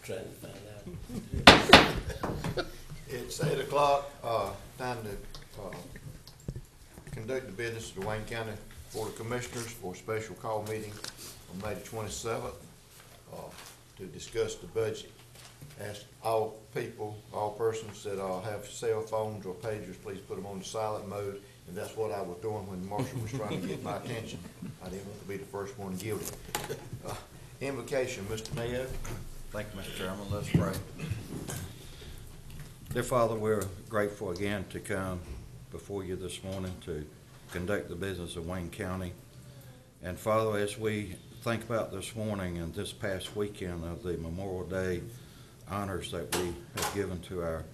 trying to find out. It's 8 o'clock, time to conduct the business of the Wayne County Board of Commissioners for a special call meeting on May the 27th to discuss the budget. Ask all people, all persons that have cell phones or pagers, please put them on the silent mode. And that's what I was doing when the marshal was trying to get my attention. I didn't want to be the first one guilty. Invocation, Mr. Mayo. Thank you, Mr. Chairman. Let's pray. Dear Father, we're grateful again to come before you this morning to conduct the business of Wayne County. And Father, as we think about this morning and this past weekend of the Memorial Day honors that we have given to our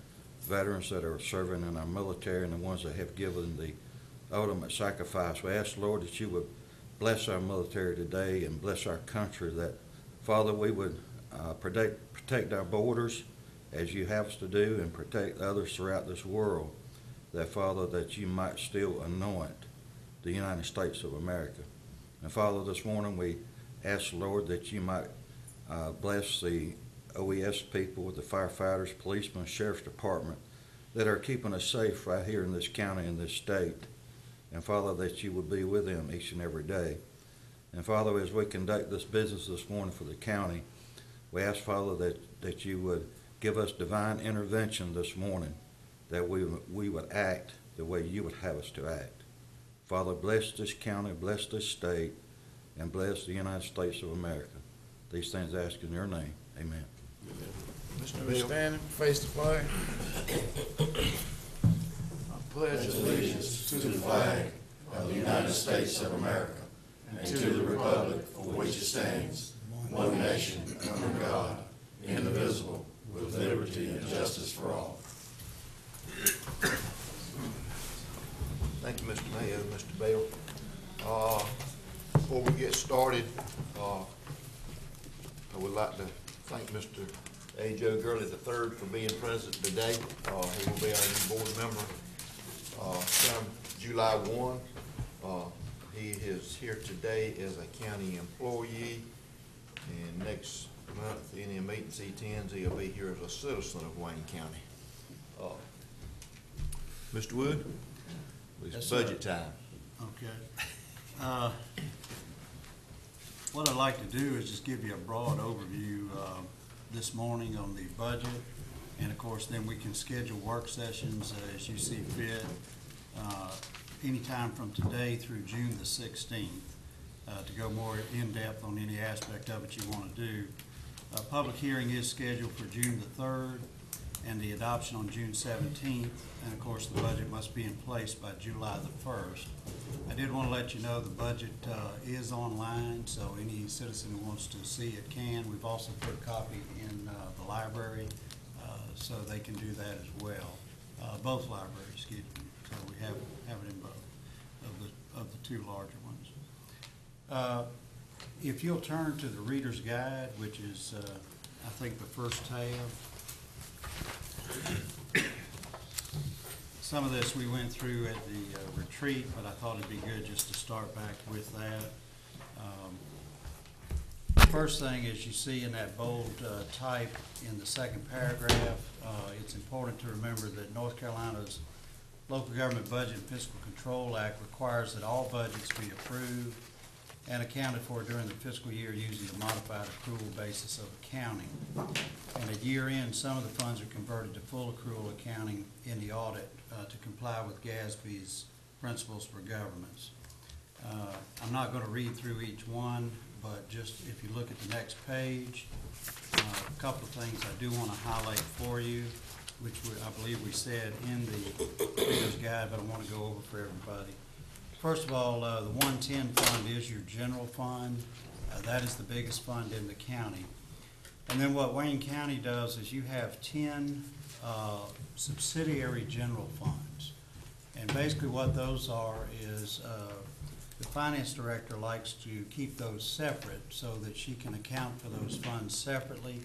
veterans that are serving in our military and the ones that have given the ultimate sacrifice, we ask, Lord, that you would bless our military today and bless our country, that, Father, we would protect our borders as you have us to do and protect others throughout this world, that, Father, that you might still anoint the United States of America. And, Father, this morning we ask, Lord, that you might bless the OES people, the firefighters, policemen, sheriff's department that are keeping us safe right here in this county and this state. And, Father, that you would be with them each and every day. And, Father, as we conduct this business this morning for the county, we ask, Father, that you would give us divine intervention this morning, that we would act the way you would have us to act. Father, bless this county, bless this state, and bless the United States of America. These things I ask in your name. Amen. Mr. Bill. Standing, face the flag. I pledge allegiance to the flag of the United States of America and to the republic for which it stands, one nation, under God, indivisible, with liberty and justice for all. Thank you, Mr. Mayo, Mr. Bell. Before we get started, I would like to thank Mr. A. Joe Gurley III for being present today. He will be our new board member come July 1. He is here today as a county employee, and next month, any meetings he attends, he'll be here as a citizen of Wayne County. Mr. Wood, it's Yes, budget sir. time. Okay. What I'd like to do is just give you a broad overview this morning on the budget, and of course then we can schedule work sessions as you see fit anytime from today through June the 16th to go more in depth on any aspect of it you want to do. A public hearing is scheduled for June the 3rd and the adoption on June 17th, and of course the budget must be in place by July the 1st. I did want to let you know the budget is online, so any citizen who wants to see it can. We've also put a copy in the library, so they can do that as well. Both libraries, excuse me. So we have it in both of the two larger ones. If you'll turn to the Reader's Guide, which is I think the first tab. Some of this we went through at the retreat, but I thought it'd be good just to start back with that. The first thing is you see in that bold type in the second paragraph, it's important to remember that North Carolina's Local Government Budget and Fiscal Control Act requires that all budgets be approved and accounted for during the fiscal year using the modified accrual basis of accounting. And at year end, some of the funds are converted to full accrual accounting in the audit to comply with GASB's principles for governments. I'm not going to read through each one, but just if you look at the next page, a couple of things I do want to highlight for you, which I believe we said in the Reader's Guide, but I want to go over for everybody. First of all, the 110 fund is your general fund. That is the biggest fund in the county. And then what Wayne County does is you have 10 subsidiary general funds. And basically what those are is the finance director likes to keep those separate so that she can account for those funds separately.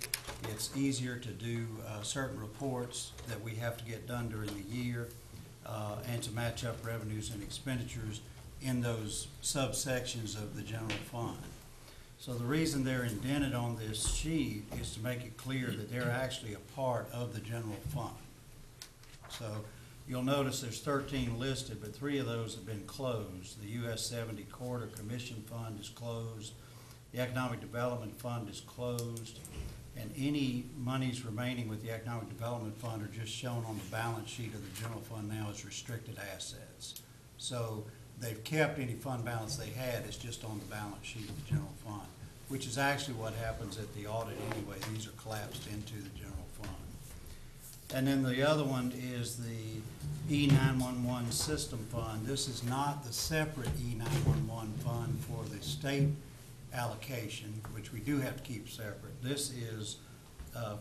It's easier to do certain reports that we have to get done during the year and to match up revenues and expenditures in those subsections of the general fund. So the reason they're indented on this sheet is to make it clear that they're actually a part of the general fund. So you'll notice there's 13 listed, but 3 of those have been closed. The US 70 Corridor Commission Fund is closed. The Economic Development Fund is closed. And any monies remaining with the Economic Development Fund are just shown on the balance sheet of the general fund now as restricted assets. So they've kept any fund balance they had, it's just on the balance sheet of the general fund, which is actually what happens at the audit anyway. These are collapsed into the general fund. And then the other one is the E911 System Fund. This is not the separate E911 fund for the state allocation, which we do have to keep separate. This is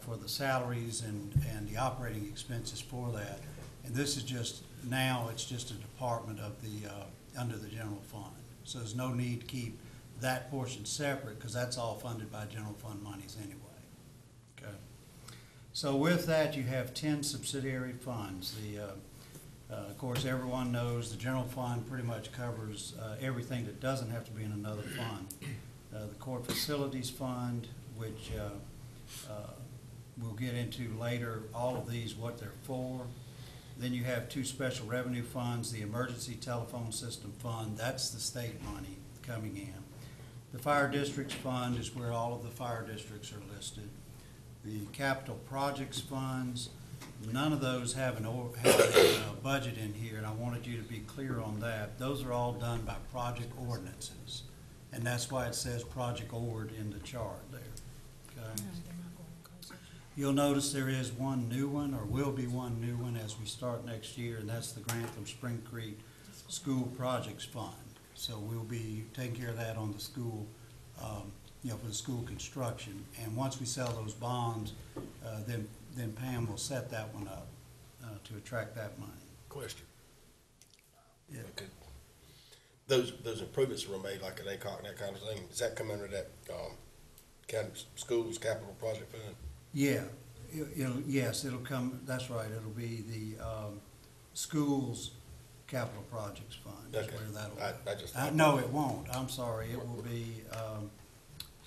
for the salaries and the operating expenses for that. And this is just, now it's just a department of the, under the general fund. So there's no need to keep that portion separate because that's all funded by general fund monies anyway. Okay. So with that, you have 10 subsidiary funds. Of course, everyone knows the general fund pretty much covers everything that doesn't have to be in another fund. The Court Facilities Fund, which we'll get into later, all of these, what they're for. Then you have 2 special revenue funds, the Emergency Telephone System Fund, that's the state money coming in. The Fire Districts Fund is where all of the fire districts are listed. The Capital Projects Funds, none of those have a budget in here, and I wanted you to be clear on that. Those are all done by project ordinances, and that's why it says Project Ord in the chart there. Okay? You'll notice there is one new one, or will be one new one as we start next year, and that's the Grantham Spring Creek School Projects Fund. So we'll be taking care of that on the school, for the school construction. And once we sell those bonds, then Pam will set that one up to attract that money. Question. Yeah. Okay. Those improvements that were made, like at ACOG and that kind of thing, does that come under that county schools capital project fund? Yeah, yes, it'll come, that's right, it'll be the schools capital projects fund. Is Okay. where that'll I just go. No, it won't, I'm sorry, it will be,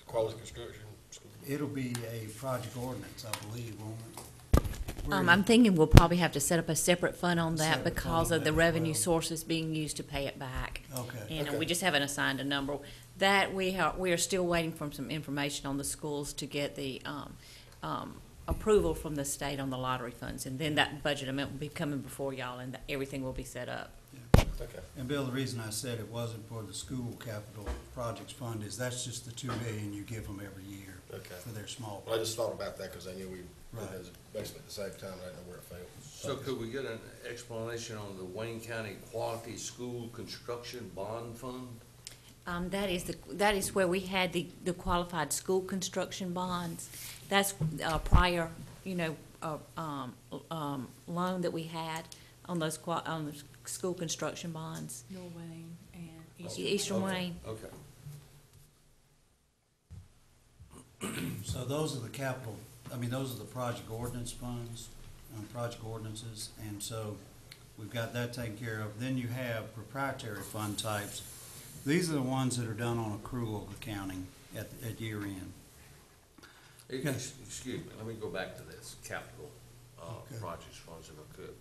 quality construction. School. it'll be a project ordinance, I believe, won't it? Where I'm thinking we'll probably have to set up a separate fund on that Separate because fund on of the that as revenue well. sources being used to pay it back. Okay. And Okay. we just haven't assigned a number. That we are still waiting for some information on the schools to get the approval from the state on the lottery funds, and then that budget amount will be coming before y'all, and everything will be set up. Okay. And Bill, the reason I said it wasn't for the school capital projects fund is that's just the $2 million you give them every year Okay. for their small. Well, I just thought about that because I knew we Right. did those basically at the same time. I didn't know where it failed. So could we get an explanation on the Wayne County Quality School Construction Bond Fund? That is where we had the qualified school construction bonds. That's prior, loan that we had on those on the school construction bonds. North Wayne and Eastern Okay, Wayne. Okay. So those are the capital, those are the project ordinance funds, project ordinances, and so we've got that taken care of. Then you have proprietary fund types. These are the ones that are done on accrual accounting at year end. Excuse me, let me go back to this capital Okay. projects funds if I could.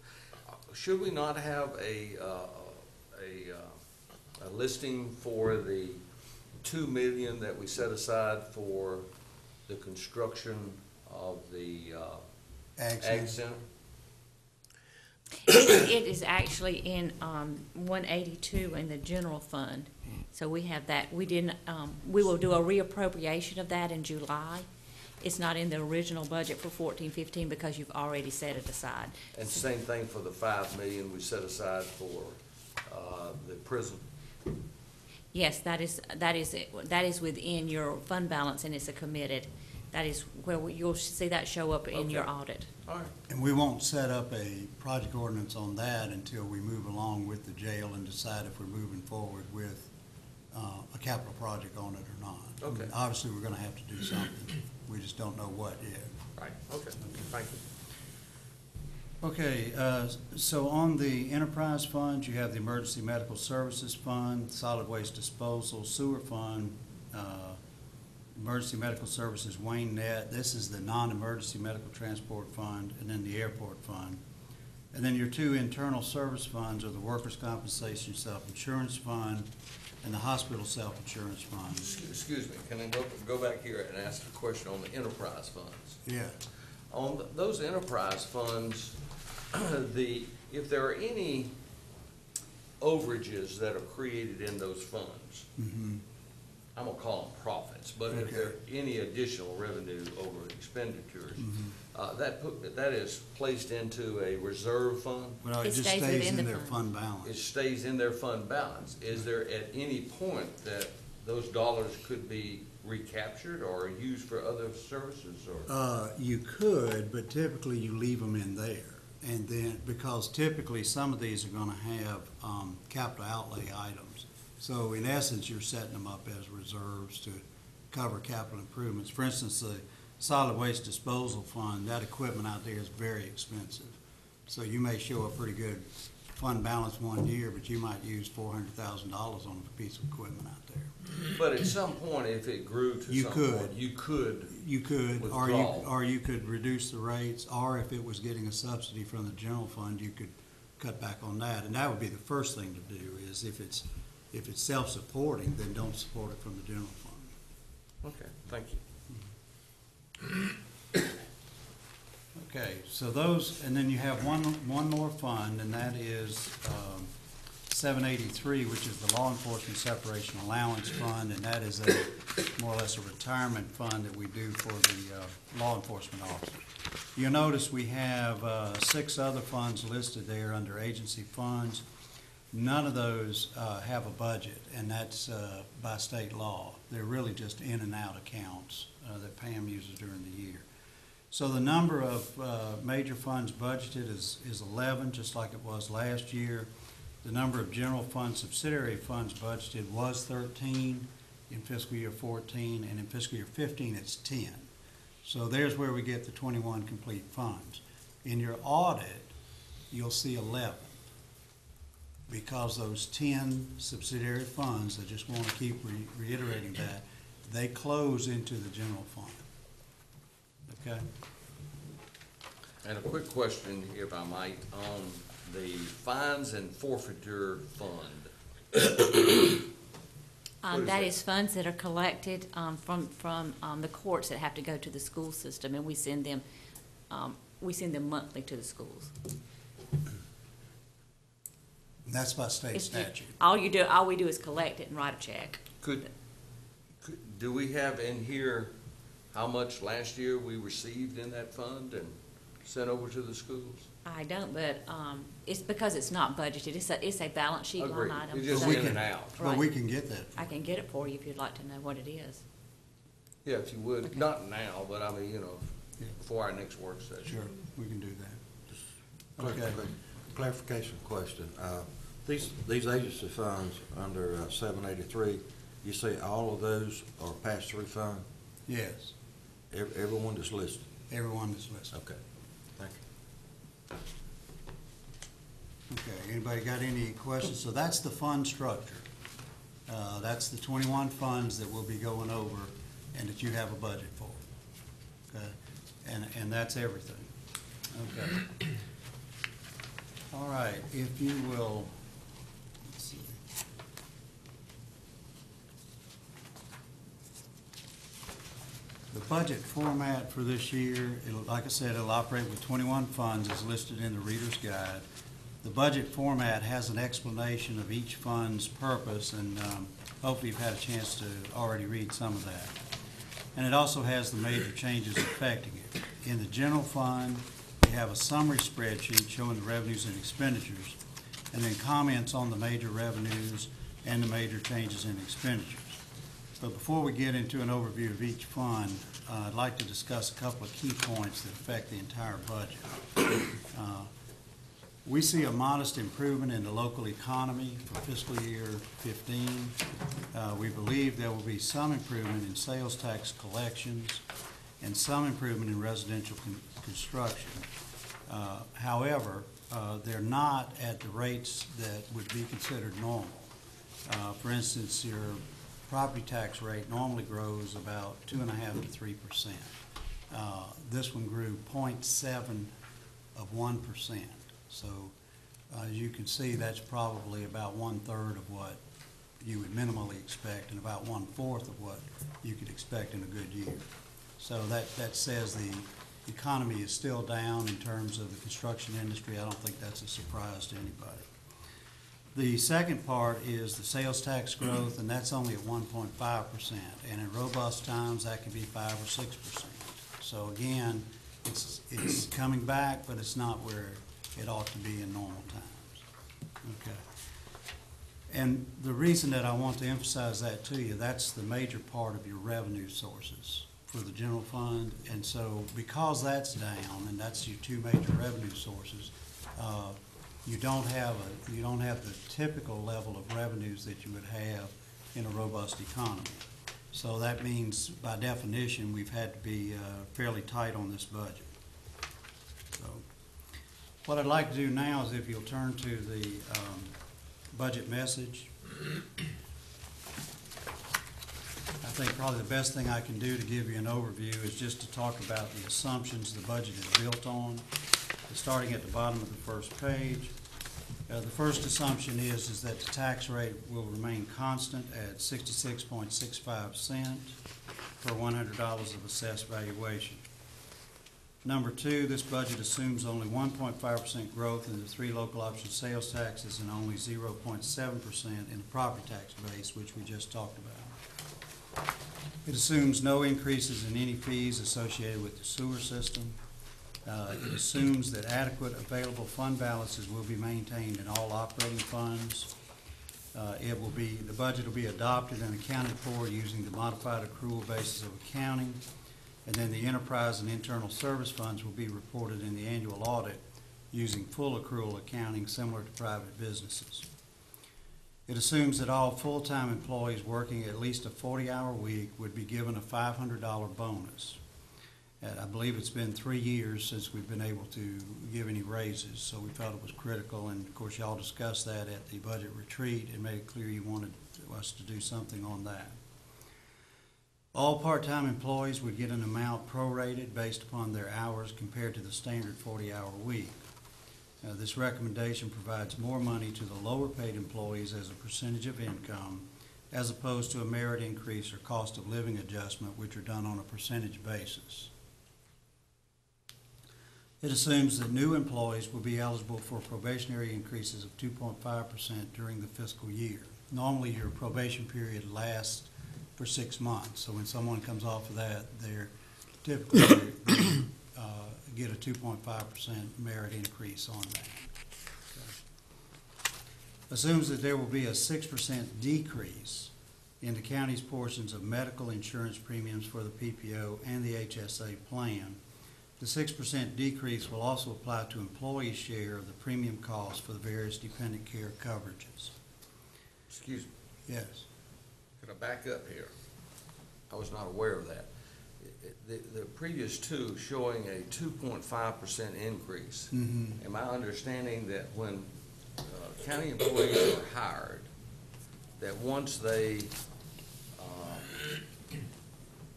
Should we not have a listing for the $2 million that we set aside for the construction of the Ag Center? It is actually in 182 in the general fund. So we have that. We didn't. We will do a reappropriation of that in July. It's not in the original budget for 14-15 because you've already set it aside. And same thing for the $5 million we set aside for the prison. Yes, that is within your fund balance, and it's a committed. That is where you'll see that show up in your Okay. audit. All right. And we won't set up a project ordinance on that until we move along with the jail and decide if we're moving forward with a capital project on it or not. Okay. Obviously, we're gonna have to do something. We just don't know what yet. Right, okay, thank you. Okay, so on the enterprise funds, you have the Emergency Medical Services Fund, Solid Waste Disposal, Sewer Fund, Emergency Medical Services Wayne Net. This is the non-emergency medical transport fund, and then the airport fund. And then your two internal service funds are the workers' compensation self-insurance fund and the hospital self-insurance fund. Excuse me, can I go back here and ask a question on the enterprise funds? Yeah. On those enterprise funds, if there are any overages that are created in those funds, I'm gonna call them profits, but if there are any additional revenue over expenditures, that is placed into a reserve fund? Well, it It just stays stays within in the their fund. fund balance. It stays in their fund balance. Is there at any point that those dollars could be recaptured or used for other services or? You could, but typically you leave them in there. And then, because typically some of these are gonna have, capital outlay items. So in essence, you're setting them up as reserves to cover capital improvements. For instance, the solid waste disposal fund, that equipment out there is very expensive. So you may show a pretty good fund balance one year, but you might use $400,000 on a piece of equipment out there. But at some point, if it grew to You some could. point, you could. You could, Withdrawal. or you could reduce the rates, or if it was getting a subsidy from the general fund, you could cut back on that. And that would be the first thing to do, is if it's self-supporting, then don't support it from the general fund. Okay, thank you. Okay, so those, and then you have one more fund, and that is 783, which is the Law Enforcement Separation Allowance Fund, and that is more or less a retirement fund that we do for the law enforcement officers. You'll notice we have 6 other funds listed there under agency funds. None of those have a budget, and that's by state law. They're really just in and out accounts that Pam uses during the year. So the number of major funds budgeted is 11, just like it was last year. The number of general fund subsidiary funds budgeted was 13 in fiscal year 14, and in fiscal year 15 it's 10. So there's where we get the 21 complete funds. In your audit, you'll see 11, because those 10 subsidiary funds, I just want to keep reiterating that, they close into the general fund. Okay? And a quick question, if I might, on the fines and forfeiture fund. What is That that? is funds that are collected from the courts that have to go to the school system, and we send them monthly to the schools. And that's by state It's- statute. All we do is collect it and write a check. Do we have in here how much last year we received in that fund and sent over to the schools? I don't, but it's because it's not budgeted. It's a balance sheet line Agreed. item. It's just so in and out. But we Right. can get that. I can get it for you if you'd like to know what it is. Yeah, if you would, Okay. not now, but I mean, Yeah. before our next work session. Sure, we can do that. Okay. Clarification question. These agency funds under 783, you say all of those are pass-through fund? Yes, Everyone that's listed? everyone is listed. Okay, thank you. Okay, anybody got any questions? So that's the fund structure. That's the 21 funds that we'll be going over and that you have a budget for. Okay, and that's everything. Okay. All right, if you will, let's see. The budget format for this year, like I said, it'll operate with 21 funds as listed in the Reader's Guide. The budget format has an explanation of each fund's purpose, and hopefully you've had a chance to already read some of that. And it also has the major changes affecting it. In the general fund, we have a summary spreadsheet showing the revenues and expenditures, and then comments on the major revenues and the major changes in expenditures. But before we get into an overview of each fund, I'd like to discuss a couple of key points that affect the entire budget. We see a modest improvement in the local economy for fiscal year 15. We believe there will be some improvement in sales tax collections and some improvement in residential construction. However, they're not at the rates that would be considered normal. For instance, your property tax rate normally grows about 2.5% to 3%. This one grew 0.7 of 1%. So as you can see, that's probably about 1/3 of what you would minimally expect and about 1/4 of what you could expect in a good year. So that says the economy is still down in terms of the construction industry. I don't think that's a surprise to anybody. The second part is the sales tax growth, and that's only at 1.5%. And in robust times, that can be 5 or 6%. So again, it's coming back, but it's not where it ought to be in normal times. Okay. And the reason that I want to emphasize that to you, that's the major part of your revenue sources for the general fund. And so because that's down, and that's your two major revenue sources, you don't have the typical level of revenues that you would have in a robust economy. So that means, by definition, we've had to be fairly tight on this budget. So what I'd like to do now is, if you'll turn to the budget message. I think probably the best thing I can do to give you an overview is just to talk about the assumptions the budget is built on. Starting at the bottom of the first page, the first assumption is that the tax rate will remain constant at 66.65 cents per $100 of assessed valuation. Number two, this budget assumes only 1.5% growth in the three local option sales taxes and only 0.7% in the property tax base, which we just talked about. It assumes no increases in any fees associated with the sewer system. It assumes that adequate available fund balances will be maintained in all operating funds. The budget will be adopted and accounted for using the modified accrual basis of accounting. And then the enterprise and internal service funds will be reported in the annual audit using full accrual accounting, similar to private businesses. It assumes that all full-time employees working at least a 40-hour week would be given a $500 bonus. I believe it's been 3 years since we've been able to give any raises, so we felt it was critical. And of course, y'all discussed that at the budget retreat and made it clear you wanted us to do something on that. All part-time employees would get an amount prorated based upon their hours compared to the standard 40-hour week. This recommendation provides more money to the lower-paid employees as a percentage of income, as opposed to a merit increase or cost of living adjustment, which are done on a percentage basis. It assumes that new employees will be eligible for probationary increases of 2.5% during the fiscal year. Normally, your probation period lasts for 6 months. So when someone comes off of that, they're typically get a 2.5% merit increase on that. Okay. Assumes that there will be a 6% decrease in the county's portions of medical insurance premiums for the PPO and the HSA plan. The 6% decrease will also apply to employees' share of the premium costs for the various dependent care coverages. Excuse me. Yes. Could I back up here? I was not aware of that. The previous two showing a 2.5% increase. Mm-hmm. Am I understanding that when county employees are hired, that once they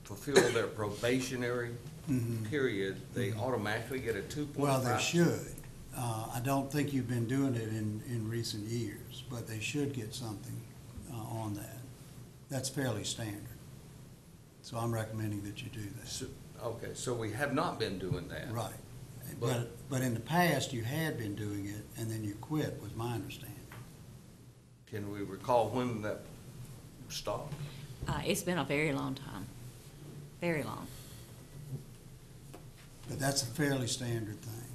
fulfill their probationary period, they automatically get a 2.5%? Well, they should. I don't think you've been doing it in recent years, but they should get something on that. That's fairly standard. So I'm recommending that you do that. Okay, so we have not been doing that. Right. But in the past, you had been doing it, and then you quit, was my understanding. Can we recall when that stopped? It's been a very long time, very long. But that's a fairly standard thing.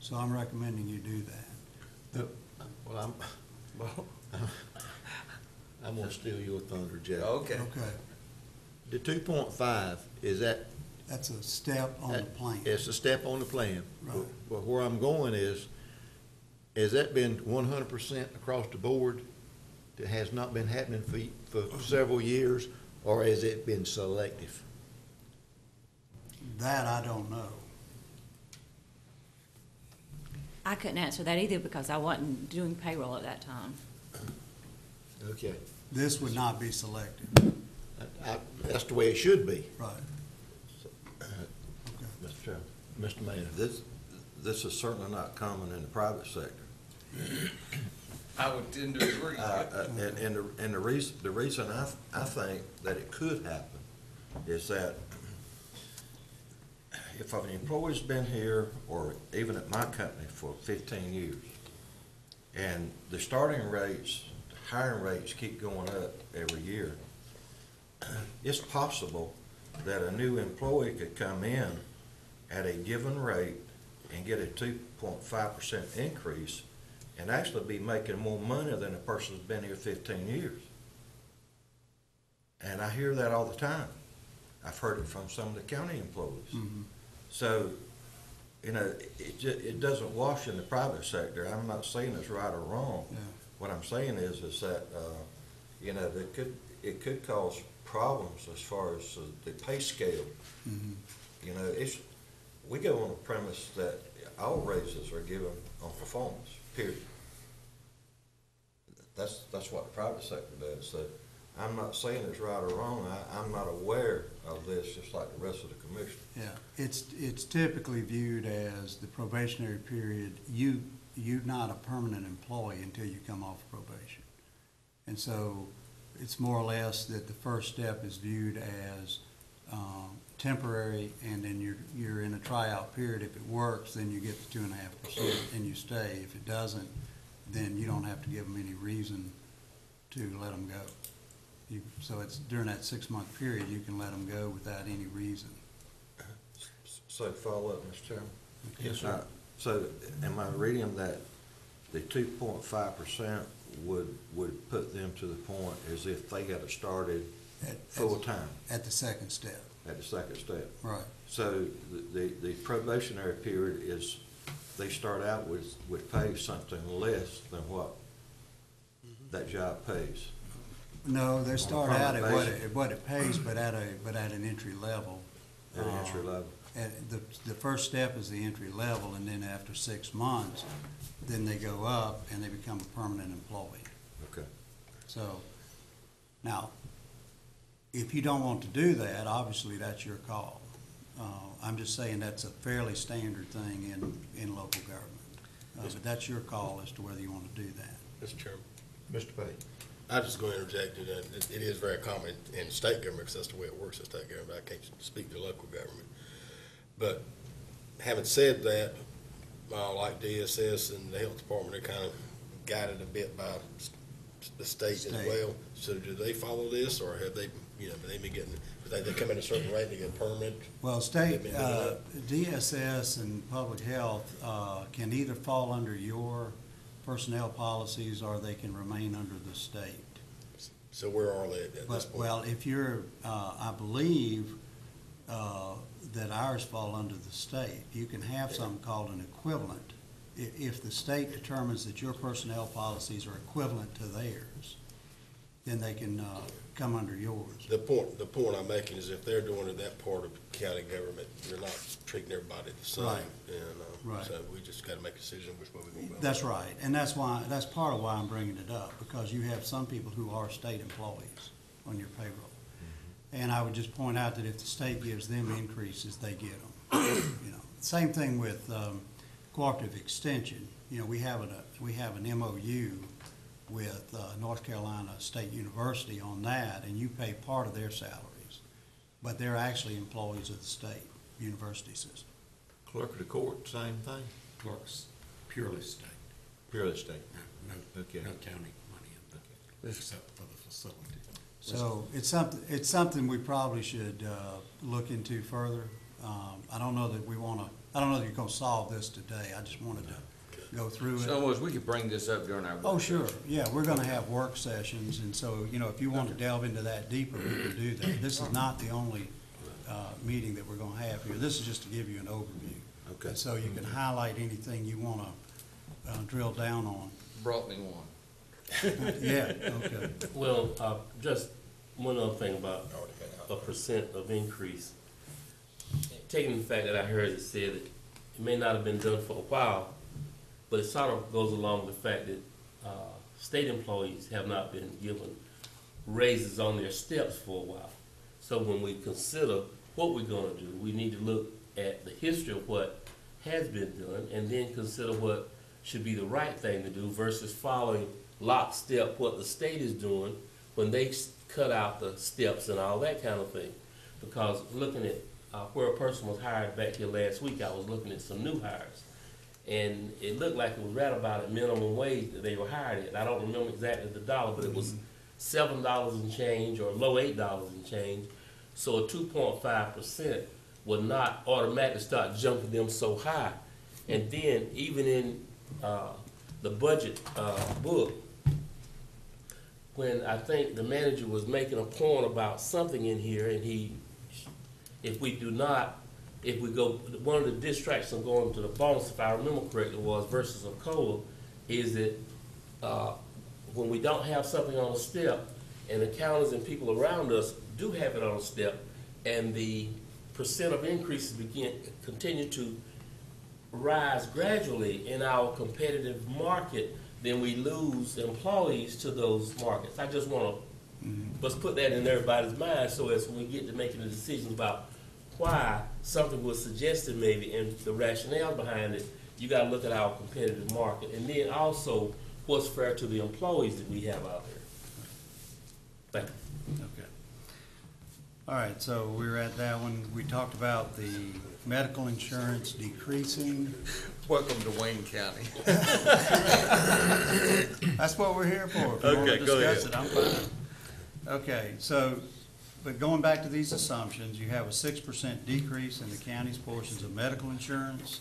So I'm recommending you do that. Well, I'm gonna steal your thunder, Jeff. Okay. Okay. The 2.5, is that? That's a step on the plan. It's a step on the plan. Right. But where I'm going is, has that been 100% across the board? That has not been happening for several years, or has it been selective? That I don't know. I couldn't answer that either because I wasn't doing payroll at that time. Okay. Okay. This would not be selective, That's the way it should be. right? Mr. Chairman, Mr. Mayor. this is certainly not common in the private sector. I would tend to agree. And the reason I think that it could happen is that if an employee's been here, or even at my company for 15 years, and the starting rates, the hiring rates keep going up every year, it's possible that a new employee could come in at a given rate and get a 2.5% increase and actually be making more money than a person who's been here 15 years. And I hear that all the time. I've heard it from some of the county employees. So, you know, it doesn't wash in the private sector. I'm not saying it's right or wrong. Yeah. What I'm saying is that, you know, it could cause problems as far as the pay scale. You know, we go on the premise that all raises are given on performance, period. That's what the private sector does. So I'm not saying it's right or wrong. I'm not aware of this, just like the rest of the commission. Yeah, it's typically viewed as the probationary period, you're not a permanent employee until you come off probation. And so it's more or less that the first step is viewed as temporary, and then you're in a tryout period. If it works, then you get the 2.5% and you stay. If it doesn't, then you don't have to give them any reason to let them go. So it's during that 6-month period, you can let them go without any reason. So follow up, Mr. Chairman? Yes, sir. So am I reading that the 2.5% would put them to the point as if they got it started full-time At the second step, at the second step? right. So the probationary period is, they start out with pay something less than what that job pays. No, they start out at permanent what it pays, but at an entry level. At an entry level. And the first step is the entry level, and then after 6 months, then they go up and they become a permanent employee. Okay. So, now, if you don't want to do that, obviously that's your call. I'm just saying that's a fairly standard thing in local government. But that's your call as to whether you want to do that. Mr. Chairman, Mr. Payne. I'm just going to interject, and it is very common in state government, because that's the way it works in state government. I can't speak to local government. But having said that, like DSS and the health department, they're kind of guided a bit by the state as well. So do they follow this, or have they, they been getting, they come in a certain rate, they get permanent? Well, state, DSS and public health can either fall under your personnel policies, or they can remain under the state. So where are they at this point? Well, if you're, I believe that ours fall under the state. You can have something called an equivalent. If the state determines that your personnel policies are equivalent to theirs, then they can come under yours. The point I'm making is if they're doing it that part of county government, you're not treating everybody the same. Right. And Right. so we just got to make a decision which way we're going to go. That's right, and that's part of why I'm bringing it up, because you have some people who are state employees on your payroll. And I would just point out that if the state gives them increases, they get them. Same thing with cooperative extension. We have an MOU with North Carolina State University on that, and you pay part of their salaries, but they're actually employees of the state university system. Clerk of the court, same thing? Clerk's purely state, Purely state. no Okay. county money in except for the facility. So it's something we probably should look into further. I don't know that you're gonna solve this today. I just wanted to go through So it. we could bring this up during our work Oh, sure, session. yeah, we're gonna have work sessions, and so, if you want to delve into that deeper, we can do that. This is not the only meeting that we're gonna have here. This is just to give you an overview. Okay. And so you can highlight anything you wanna drill down on. Brought me one. Yeah, okay. Well, just one other thing about a percent of increase. Taking the fact that I heard it said that it may not have been done for a while, but it sort of goes along with the fact that state employees have not been given raises on their steps for a while. So when we consider what we're gonna do, we need to look at the history of what has been done and then consider what should be the right thing to do versus following lockstep what the state is doing when they cut out the steps and all that kind of thing. Because looking at where a person was hired back here last week, I was looking at some new hires. And it looked like it was right about at minimum wage that they were hired at. I don't remember exactly the dollar, but it was $7 and change or low $8 and change. So a 2.5% would not automatically start jumping them so high. And then even in the budget book, when I think the manager was making a point about something in here, and if we go, one of the distractions of going to the bonus, if I remember correctly, was versus a COLA, is that when we don't have something on a step, and accountants and people around us do have it on a step, and the percent of increases continue to rise gradually in our competitive market, then we lose employees to those markets. I just want to let's put that in everybody's mind, so as when we get to making the decisions about why something was suggested maybe and the rationale behind it, you got to look at our competitive market, and then also what's fair to the employees that we have out there. Thank you. Okay. All right, so we were at that one. We talked about the medical insurance decreasing. Welcome to Wayne County. That's what we're here for. If you want to discuss it, I'm fine. Okay, so, but going back to these assumptions, you have a 6% decrease in the county's portions of medical insurance,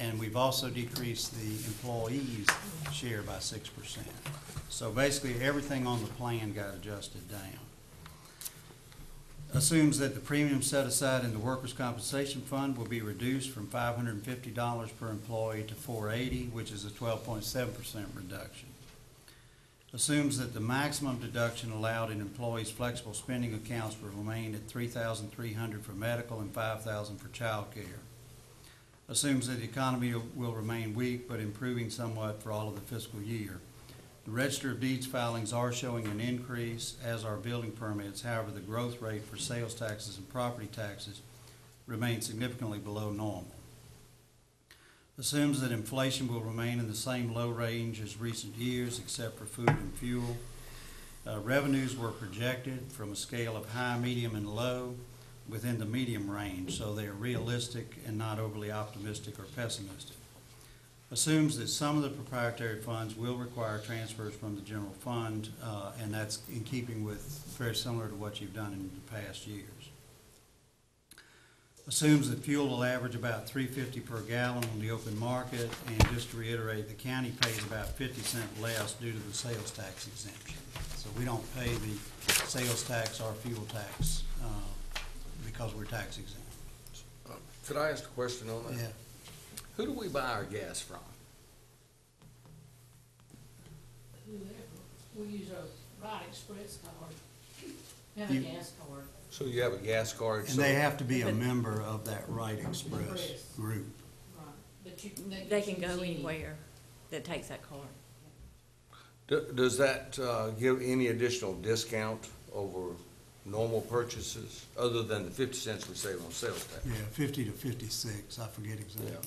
and we've also decreased the employees' share by 6%. So basically, everything on the plan got adjusted down. Assumes that the premium set aside in the workers' compensation fund will be reduced from $550 per employee to $480, which is a 12.7% reduction. Assumes that the maximum deduction allowed in employees' flexible spending accounts will remain at $3,300 for medical and $5,000 for child care. Assumes that the economy will remain weak but improving somewhat for all of the fiscal year. The Register of Deeds filings are showing an increase, as are building permits. However, the growth rate for sales taxes and property taxes remains significantly below normal. Assumes that inflation will remain in the same low range as recent years, except for food and fuel. Revenues were projected from a scale of high, medium, and low within the medium range, so they are realistic and not overly optimistic or pessimistic. Assumes that some of the proprietary funds will require transfers from the general fund, and that's in keeping with very similar to what you've done in the past years. Assumes that fuel will average about $3.50 per gallon on the open market, and just to reiterate, the county pays about 50 cents less due to the sales tax exemption. So we don't pay the sales tax or fuel tax because we're tax exempt. Could I ask a question on that? Yeah. Who do we buy our gas from? We use a Ride Express card and a gas card. So you have a gas card? And they have to be a member of that Right Express group. Right. But They can go anywhere that takes that card. Does that give any additional discount over normal purchases, other than the 50 cents we save on sales tax? Yeah, 50 to 56, I forget exactly. Yeah.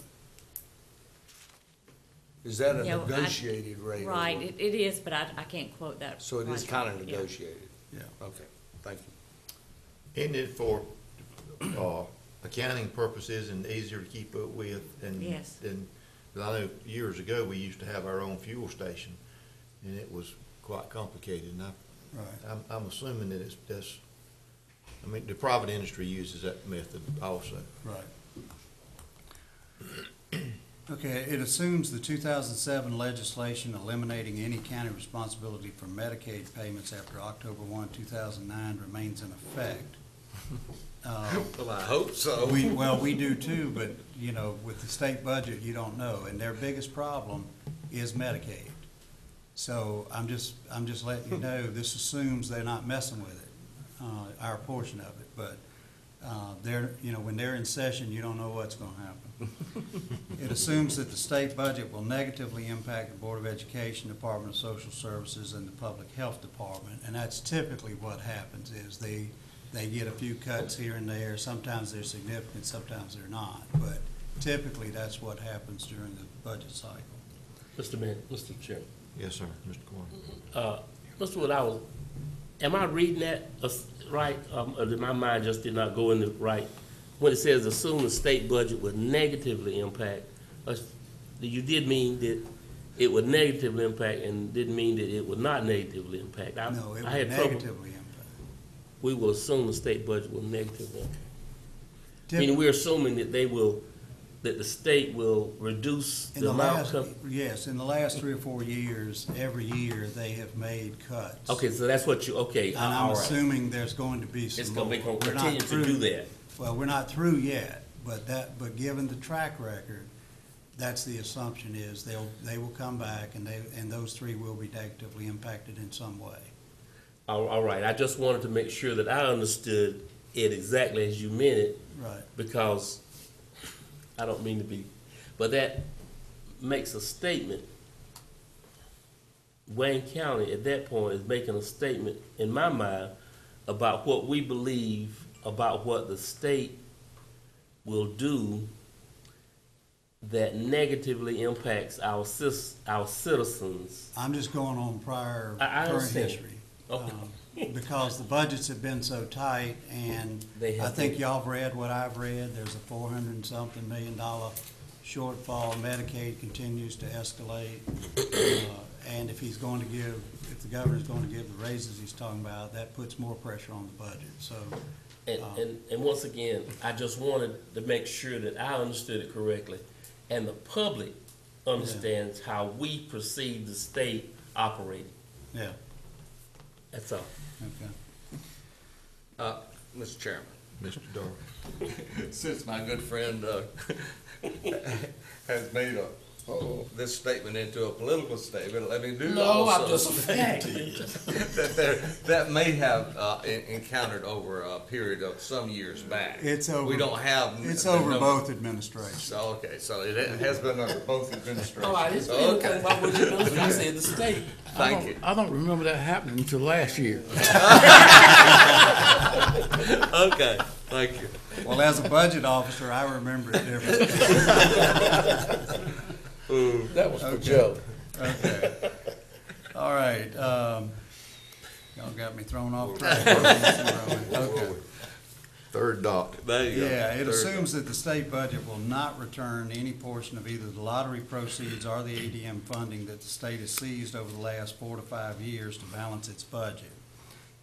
Is that a Yeah, negotiated rate? or Right, what? it is, but I can't quote that. So it is right. kind of Yeah. negotiated? Yeah. Okay, thank you. Isn't it for, accounting purposes and easier to keep up with? And Yes. and 'cause I know years ago, we used to have our own fuel station, and it was quite complicated, and Right. I'm assuming that that's, I mean, the private industry uses that method also. Right. Okay, it assumes the 2007 legislation eliminating any county responsibility for Medicaid payments after October 1, 2009 remains in effect. Well, I hope so. We do too, but, you know, with the state budget, you don't know, and their biggest problem is Medicaid. So I'm just letting you know, this assumes they're not messing with it, our portion of it, but when they're in session, you don't know what's gonna happen. It assumes that the state budget will negatively impact the Board of Education, Department of Social Services, and the Public Health Department, and that's typically what happens, is they get a few cuts here and there. Sometimes they're significant, sometimes they're not, but typically that's what happens during the budget cycle. Mr. Chairman. Yes, sir, Mr. Corey. Mr. Wood, am I reading that right? Or did my mind just did not go in the right? When it says assume the state budget would negatively impact, you did mean that it would negatively impact and didn't mean that it would not negatively impact. No, it would I had trouble. negatively impact. We will assume the state budget will negatively impact. Typ- Meaning we're assuming that that the state will reduce In the the amount. last, yes, in the last 3 or 4 years, every year they have made cuts. Okay, so that's what okay. And I'm all right. assuming there's going to be some It's more. going to We're not continue to through- do that. Well, we're not through yet, but given the track record, that's the assumption is they will come back and those 3 will be negatively impacted in some way. All right, I just wanted to make sure that I understood it exactly as you meant it, Right. because I don't mean to be, but that makes a statement. Wayne County at that point is making a statement in my mind about what we believe about what the state will do that negatively impacts our citizens. I'm just going on prior I current understand. history. Okay. Because the budgets have been so tight, and They have I think been. y'all have read what I've read. There's a $400-something million shortfall. Medicaid continues to escalate. And if the governor's going to give the raises he's talking about, that puts more pressure on the budget, so. And once again, I just wanted to make sure that I understood it correctly, and the public understands how we perceive the state operating. Yeah, That's all. okay. Mr. Chairman, Mr. Darby. since my good friend has made this statement into a political statement, let me do No, also I'm just a fact. that may have encountered over a period of some years back. It's over. We don't have. It's the over number- both administrations. So, okay, so it has been under both administrations. Oh, I didn't say Okay. anything about what you know. I said the state. Thank you. I don't remember that happening until last year. Okay, thank you. Well, as a budget officer, I remember it differently. That was for Okay. Joe. Okay. All right, y'all got me thrown off track. Okay. Third dot. There you go. Yeah, it Third assumes that the state budget will not return any portion of either the lottery proceeds or the ADM funding that the state has seized over the last 4 to 5 years to balance its budget.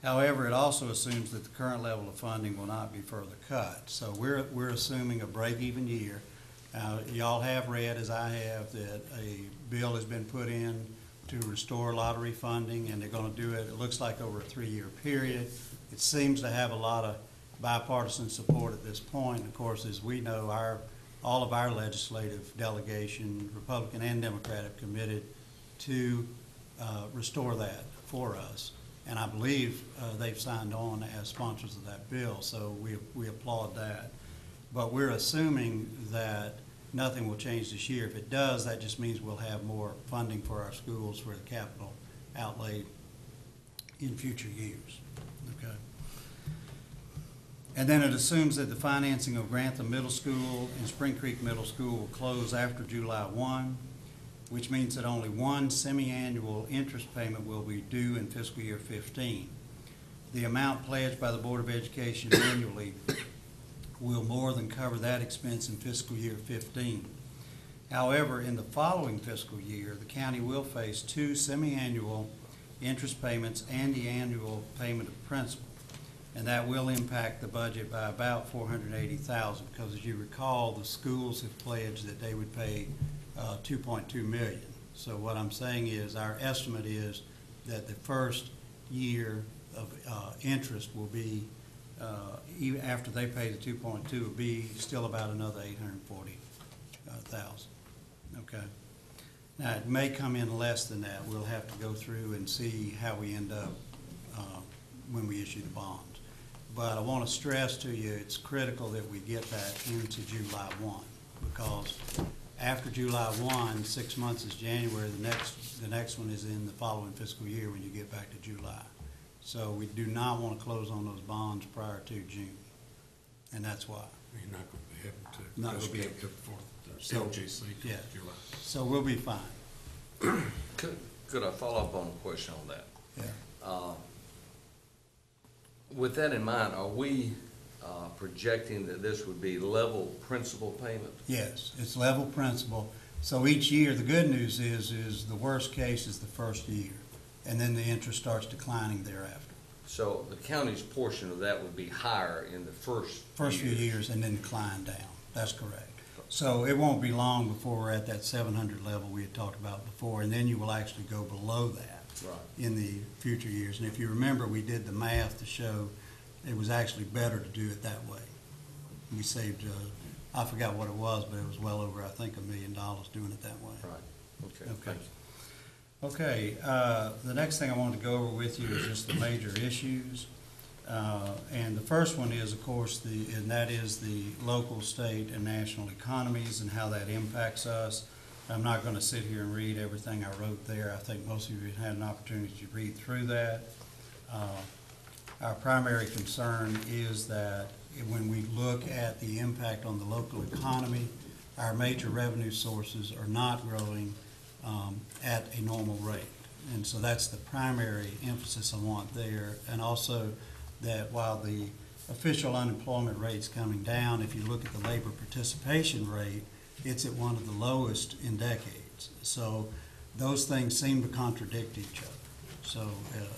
However, it also assumes that the current level of funding will not be further cut. So we're assuming a break-even year. Y'all have read, as I have, that a bill has been put in to restore lottery funding, and they're gonna do it looks like over a 3-year period. It seems to have a lot of bipartisan support at this point. Of course, as we know, all of our legislative delegation, Republican and Democrat, have committed to restore that for us. And I believe they've signed on as sponsors of that bill, so we applaud that. But we're assuming that nothing will change this year. If it does, that just means we'll have more funding for our schools for the capital outlay in future years. Okay. And then it assumes that the financing of Grantham Middle School and Spring Creek Middle School will close after July 1, which means that only one semi-annual interest payment will be due in fiscal year 15. The amount pledged by the Board of Education annually will more than cover that expense in fiscal year 15. However, in the following fiscal year, the county will face 2 semi-annual interest payments and the annual payment of principal. And that will impact the budget by about $480,000, because as you recall, the schools have pledged that they would pay $2.2 million. So what I'm saying is our estimate is that the first year of interest will be, even after they pay the 2.2, will be still about another $840,000. Okay. Now, it may come in less than that. We'll have to go through and see how we end up when we issue the bonds. but I want to stress to you, it's critical that we get that into July 1, because after July 1, 6 months is January, the next one is in the following fiscal year when you get back to July. So we do not want to close on those bonds prior to June, and that's why. You're not gonna be able to. Not gonna be Just able get to. it for the So, LGC till yeah. July. So we'll be fine, Could I follow up on a question on that? yeah. With that in mind, are we projecting that this would be level principal payment? Yes, it's level principal. So each year, the good news is the worst case is the first year, and then the interest starts declining thereafter. So the county's portion of that would be higher in the First few years and then decline down. That's correct. So it won't be long before we're at that 700 level we had talked about before, and then you will actually go below that Right. in the future years. And if you remember, we did the math to show it was actually better to do it that way. We saved, I forgot what it was, but it was well over, I think, $1 million doing it that way. Right, okay, Okay. thank you. Okay, the next thing I wanted to go over with you is just the major issues. And the first one is, of course, and that is the local, state, and national economies and how that impacts us. I'm not going to sit here and read everything I wrote there. I think most of you have had an opportunity to read through that. Our primary concern is that when we look at the impact on the local economy, our major revenue sources are not growing at a normal rate. And so that's the primary emphasis I want there. And also that while the official unemployment rate's coming down, if you look at the labor participation rate, it's at one of the lowest in decades. So those things seem to contradict each other. So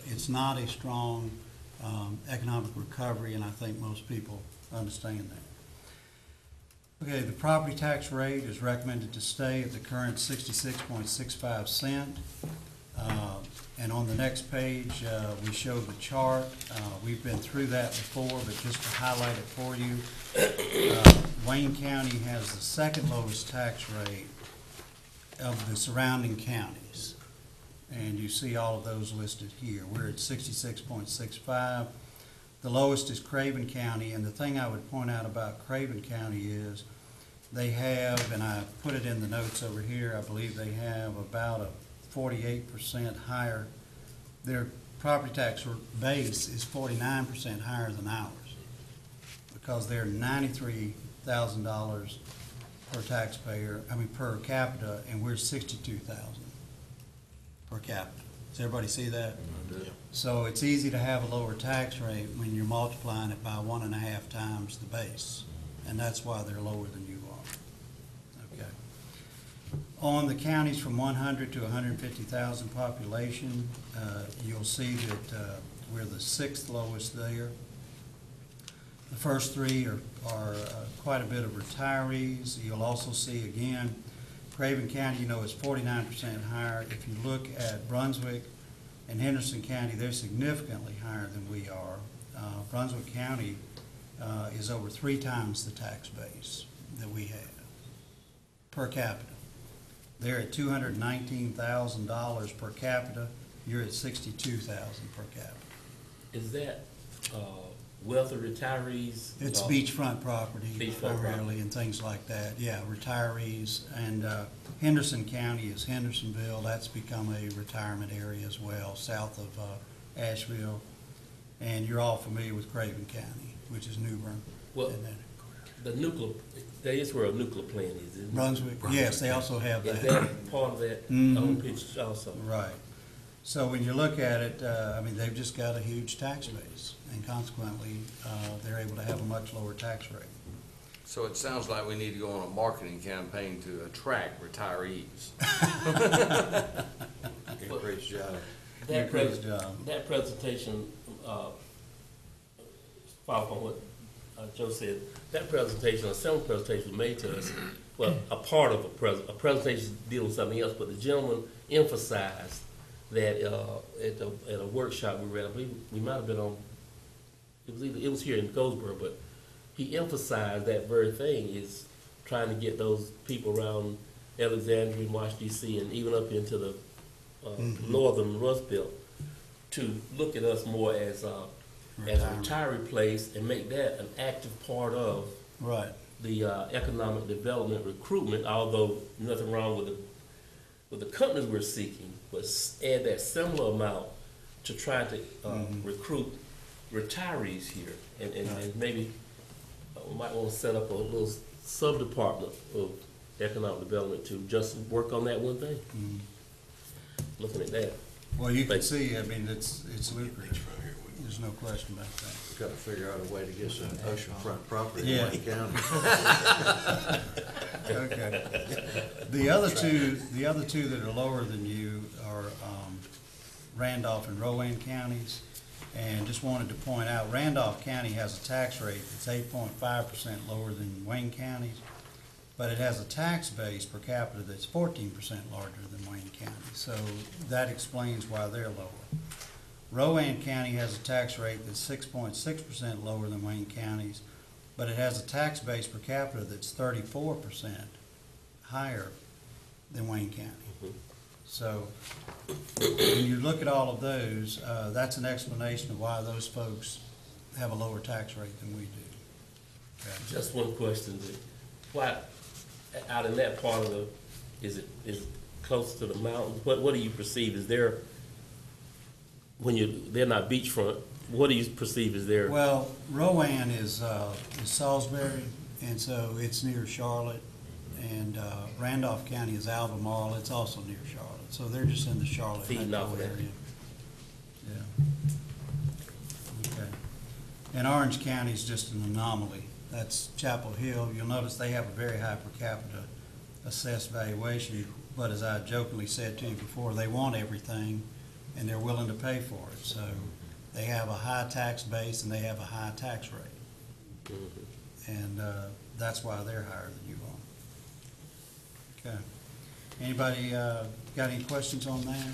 it's not a strong economic recovery, and I think most people understand that. Okay, the property tax rate is recommended to stay at the current 66.65 cent. And on the next page, we show the chart. We've been through that before, but just to highlight it for you, Wayne County has the second lowest tax rate of the surrounding counties. And you see all of those listed here. We're at 66.65. The lowest is Craven County, and the thing I would point out about Craven County is they have, and I put it in the notes over here, I believe they have about a 48% higher, their property tax base is 49% higher than ours, because they're $93,000 per taxpayer, per capita, and we're 62,000 per capita. Does everybody see that? Yeah. So it's easy to have a lower tax rate when you're multiplying it by 1.5 times the base, and that's why they're lower than you are. Okay. On the counties from 100 to 150,000 population, you'll see that we're the 6th lowest there. The first three are quite a bit of retirees. You'll also see, again, Craven County, is 49% higher. If you look at Brunswick and Henderson County, they're significantly higher than we are. Brunswick County is over 3 times the tax base that we have per capita. They're at $219,000 per capita. You're at $62,000 per capita. Is that, wealthy retirees? It's beachfront property Beachfront primarily and things like that. Yeah, retirees. And Henderson County is Hendersonville. That's become a retirement area as well, south of Asheville. And you're all familiar with Craven County, which is New Bern. Well, And then the nuclear, that is where a nuclear plant is, isn't it? Brunswick, yes, they also have Is that. that part of that Mhm. pitch also? Right. So when you look at it, they've just got a huge tax base, and consequently, they're able to have a much lower tax rate. So it sounds like we need to go on a marketing campaign to attract retirees. Great job. That Great pres- job. That presentation, follow on what Joe said, that presentation, or several presentations were made to us, well, a part of a presentation dealing with something else, but the gentleman emphasized that at a workshop we were at, I believe we might have been on, it was here in Goldsboro, but he emphasized that very thing, is trying to get those people around Alexandria and Washington DC and even up into the northern Rust Belt to look at us more as as a Retirement. retiree place and make that an active part of Right. the economic development recruitment, although nothing wrong with the companies we're seeking, but add that similar amount to try to recruit retirees here. And maybe we might want to set up a little sub-department of economic development to just work on that one thing. Looking at that. Well, you can Thank- see, I mean, it's lucrative. There's no question about that. We've got to figure out a way to get some oceanfront property Yeah. in Wayne County. Okay. The other two that are lower than you are Randolph and Rowan counties. And just wanted to point out, Randolph County has a tax rate that's 8.5% lower than Wayne County's, but it has a tax base per capita that's 14% larger than Wayne County. So that explains why they're lower. Rowan County has a tax rate that's 6.6% lower than Wayne County's, but it has a tax base per capita that's 34% higher than Wayne County. So when you look at all of those, that's an explanation of why those folks have a lower tax rate than we do. Okay. Just one question, why, out in that part of the, is it close to the mountains? What do you perceive, is there, when they're not beachfront, what do you perceive as their? Well, Rowan is Salisbury, and so it's near Charlotte, and Randolph County is Albemarle, it's also near Charlotte. So they're just in the Charlotte Feeding metro off of that. area. Yeah. Okay. And Orange County is just an anomaly. That's Chapel Hill. You'll notice they have a very high per capita assessed valuation, but as I jokingly said to you before, they want everything, and they're willing to pay for it. So they have a high tax base and they have a high tax rate. And that's why they're higher than you are. Okay. Anybody got any questions on that?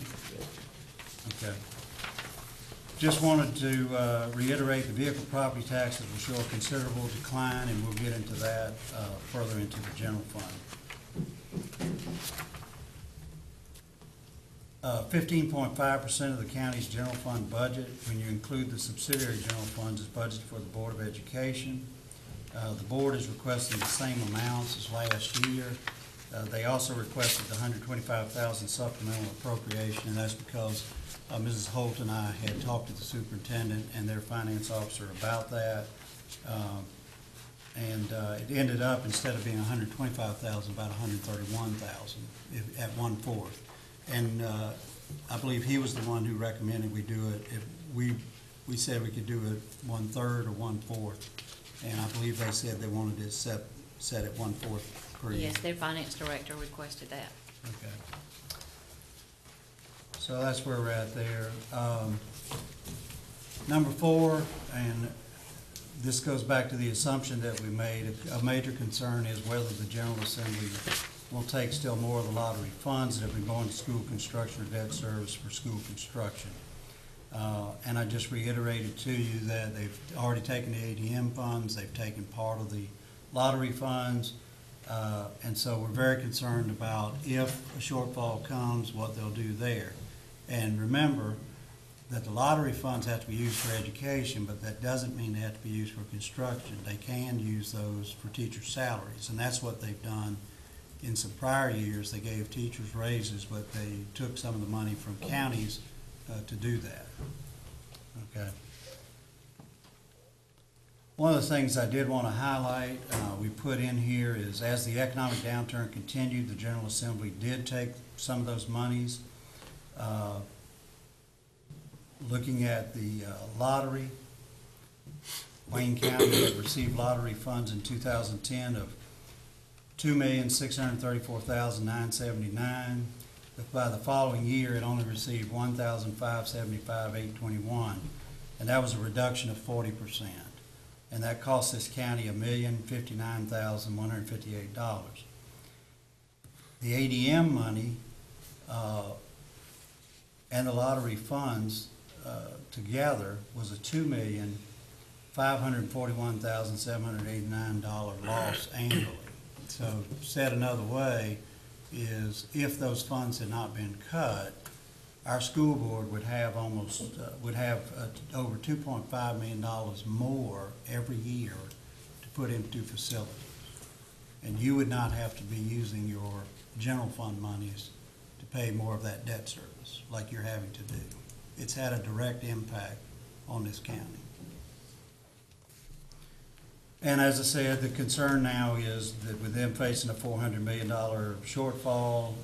Okay. Just wanted to reiterate the vehicle property taxes will show a considerable decline, and we'll get into that further into the general fund. 15.5% of the county's general fund budget, when you include the subsidiary general funds, is budgeted for the Board of Education. The board is requesting the same amounts as last year. They also requested the $125,000 supplemental appropriation, and that's because Mrs. Holt and I had talked to the superintendent and their finance officer about that. It ended up, instead of being $125,000, about $131,000 at 1/4. And I believe he was the one who recommended we do it. If we said we could do it 1/3 or 1/4, and I believe they said they wanted it set at 1/4 per year. Yes, their finance director requested that. Okay. So that's where we're at there. Number 4, and this goes back to the assumption that we made, a major concern is whether the General Assembly will take still more of the lottery funds that have been going to school construction or debt service for school construction. And I just reiterated to you that they've already taken the ADM funds, they've taken part of the lottery funds, and so we're very concerned about if a shortfall comes, what they'll do there. And remember that the lottery funds have to be used for education, but that doesn't mean they have to be used for construction. They can use those for teacher salaries, and that's what they've done in some prior years. They gave teachers raises, but they took some of the money from counties to do that. Okay. One of the things I did want to highlight, we put in here is, as the economic downturn continued, the General Assembly did take some of those monies. Looking at the lottery, Wayne County had received lottery funds in 2010 of $2,634,979. But by the following year, it only received $1,575,821, and that was a reduction of 40%. And that cost this county $1,059,158. The ADM money and the lottery funds together was a $2,541,789 loss annually. So said another way is, if those funds had not been cut, our school board would have over $2.5 million more every year to put into facilities. And you would not have to be using your general fund monies to pay more of that debt service like you're having to do. It's had a direct impact on this county. And as I said, the concern now is that with them facing a $400 million shortfall,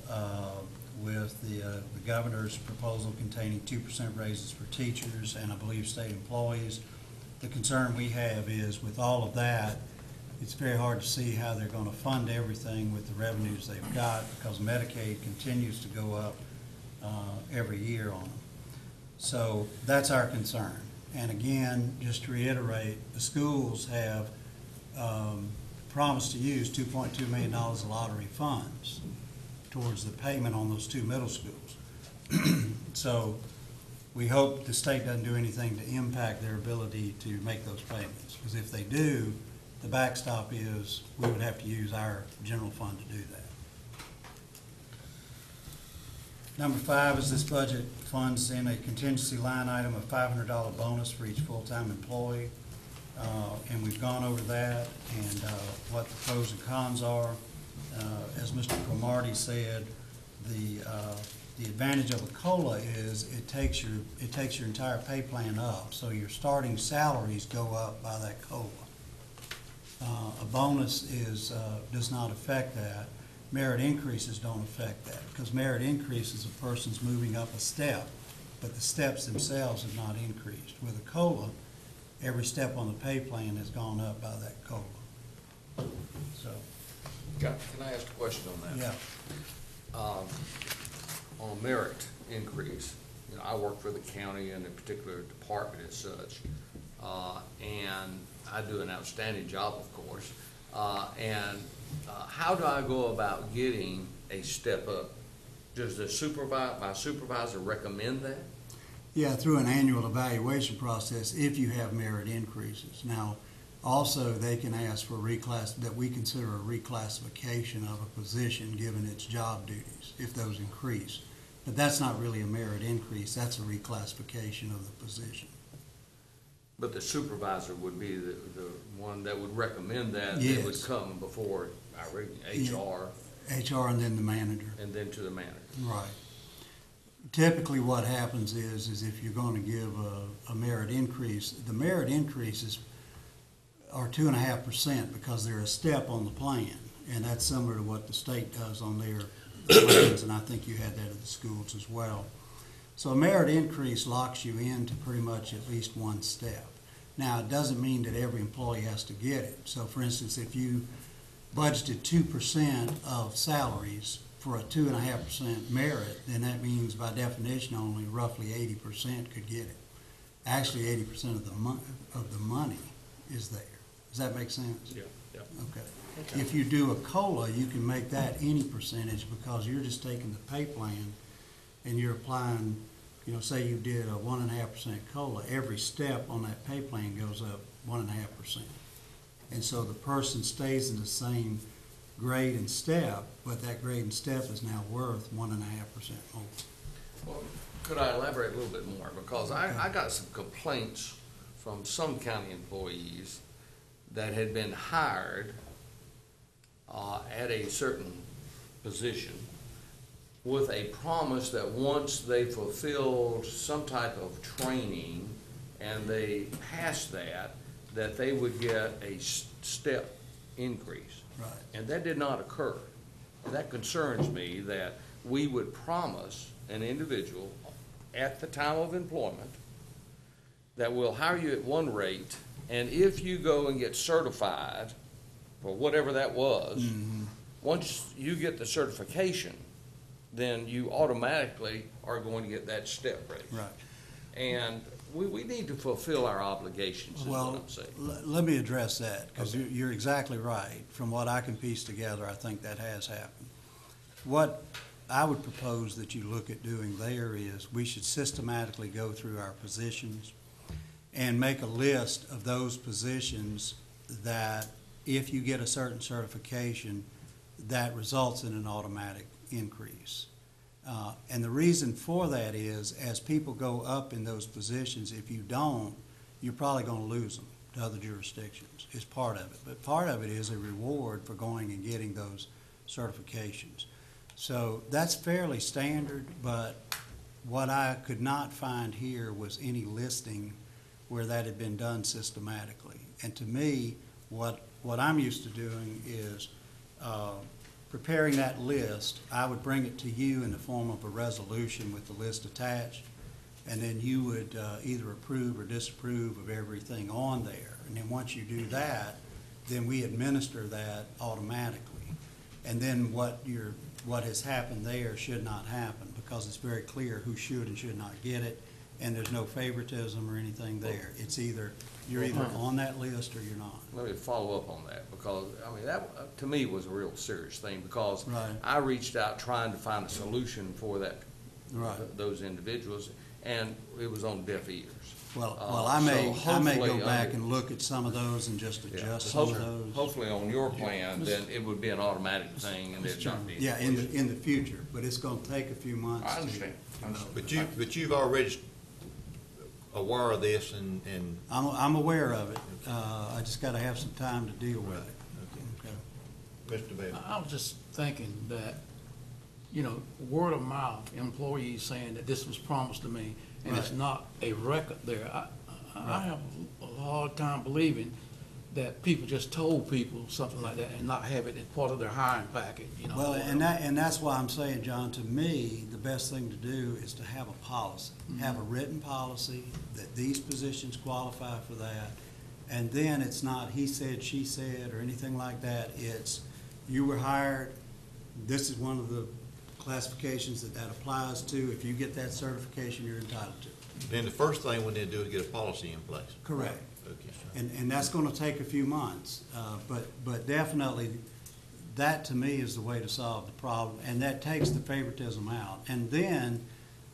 with the governor's proposal containing 2% raises for teachers and I believe state employees, the concern we have is with all of that, it's very hard to see how they're going to fund everything with the revenues they've got because Medicaid continues to go up every year on them. So that's our concern. And again, just to reiterate, the schools have promised to use $2.2 million of lottery funds towards the payment on those 2 middle schools. So we hope the state doesn't do anything to impact their ability to make those payments. Because if they do, the backstop is we would have to use our general fund to do that. Number 5 is this budget funds in a contingency line item of $500 bonus for each full-time employee. And we've gone over that and what the pros and cons are. As Mr. Cromartie said, the advantage of a COLA is it takes your entire pay plan up. So your starting salaries go up by that COLA. A bonus does not affect that. Merit increases don't affect that because merit increases a person's moving up a step, but the steps themselves have not increased. With a COLA, every step on the pay plan has gone up by that COLA. So, Can I ask a question on that? yeah. On merit increase, I work for the county in a particular department as such, and I do an outstanding job, of course. How do I go about getting a step up? Does my supervisor recommend that? Yeah, through an annual evaluation process if you have merit increases. Now, also, they can ask for that we consider a reclassification of a position given its job duties, if those increase. But that's not really a merit increase, that's a reclassification of the position. But the supervisor would be the one that would recommend that. Yes. It would come before our HR. HR and then the manager. And then to the manager. Right. Typically what happens is if you're going to give a merit increase, the merit increases are 2.5% because they're a step on the plan. And that's similar to what the state does on their plans, and I think you had that at the schools as well. So a merit increase locks you into pretty much at least one step. Now, it doesn't mean that every employee has to get it. So for instance, if you budgeted 2% of salaries for a 2.5% merit, then that means by definition only roughly 80% could get it. Actually, 80% of the money is there. Does that make sense? Yeah. Okay. If you do a COLA, you can make that any percentage because you're just taking the pay plan and you're applying, say you did a 1.5% COLA, every step on that pay plan goes up 1.5%. And so the person stays in the same grade and step, but that grade and step is now worth 1.5% more. Well, could I elaborate a little bit more? Because I got some complaints from some county employees that had been hired at a certain position with a promise that once they fulfilled some type of training and they passed that they would get a step increase. Right. And that did not occur. And that concerns me that we would promise an individual at the time of employment that we'll hire you at one rate, and if you go and get certified for whatever that was, once you get the certification, then you automatically are going to get that step raise. Right. And we need to fulfill our obligations, is what Well, I'm saying. let me address that, because you're exactly right. From what I can piece together, I think that has happened. What I would propose that you look at doing there is we should systematically go through our positions and make a list of those positions that if you get a certain certification, that results in an automatic increase. And the reason for that is, as people go up in those positions, if you don't, you're probably gonna lose them to other jurisdictions, is part of it. But part of it is a reward for going and getting those certifications. So that's fairly standard, but what I could not find here was any listing where that had been done systematically. And to me, what I'm used to doing is preparing that list. I would bring it to you in the form of a resolution with the list attached, and then you would either approve or disapprove of everything on there. And then once you do that, then we administer that automatically. And then what has happened there should not happen, because it's very clear who should and should not get it, and there's no favoritism or anything there. It's either, you're either on that list or you're not. Let me follow up on that, because, I mean, that, to me, was a real serious thing, because Right. I reached out trying to find a solution for that, Right. those individuals, and it was on deaf ears. Well, So I may hopefully go back under- and look at some of those and just Yeah, adjust some of hopefully- those. Hopefully on your plan, then it would be an automatic thing, and it'd not be. Yeah, in the future, but it's gonna take a few months. I to, understand. you know. But you've already aware of this and I'm aware of it. I just gotta have some time to deal with it. Okay. Mr. Bell. I was just thinking that, you know, word of mouth, employees saying that this was promised to me, and it's Right. not a record there. I have a hard time believing that people just told people something like that and not have it as part of their hiring package, you know. Well, and that's why I'm saying, John, to me, the best thing to do is to have a policy. Have a written policy that these positions qualify for that. And then it's not he said, she said, or anything like that. It's, you were hired, this is one of the classifications that applies to. If you get that certification, you're entitled to it. Then the first thing we need to do is get a policy in place. Correct. Okay. And that's gonna take a few months, but definitely, that to me is the way to solve the problem, and that takes the favoritism out. And then,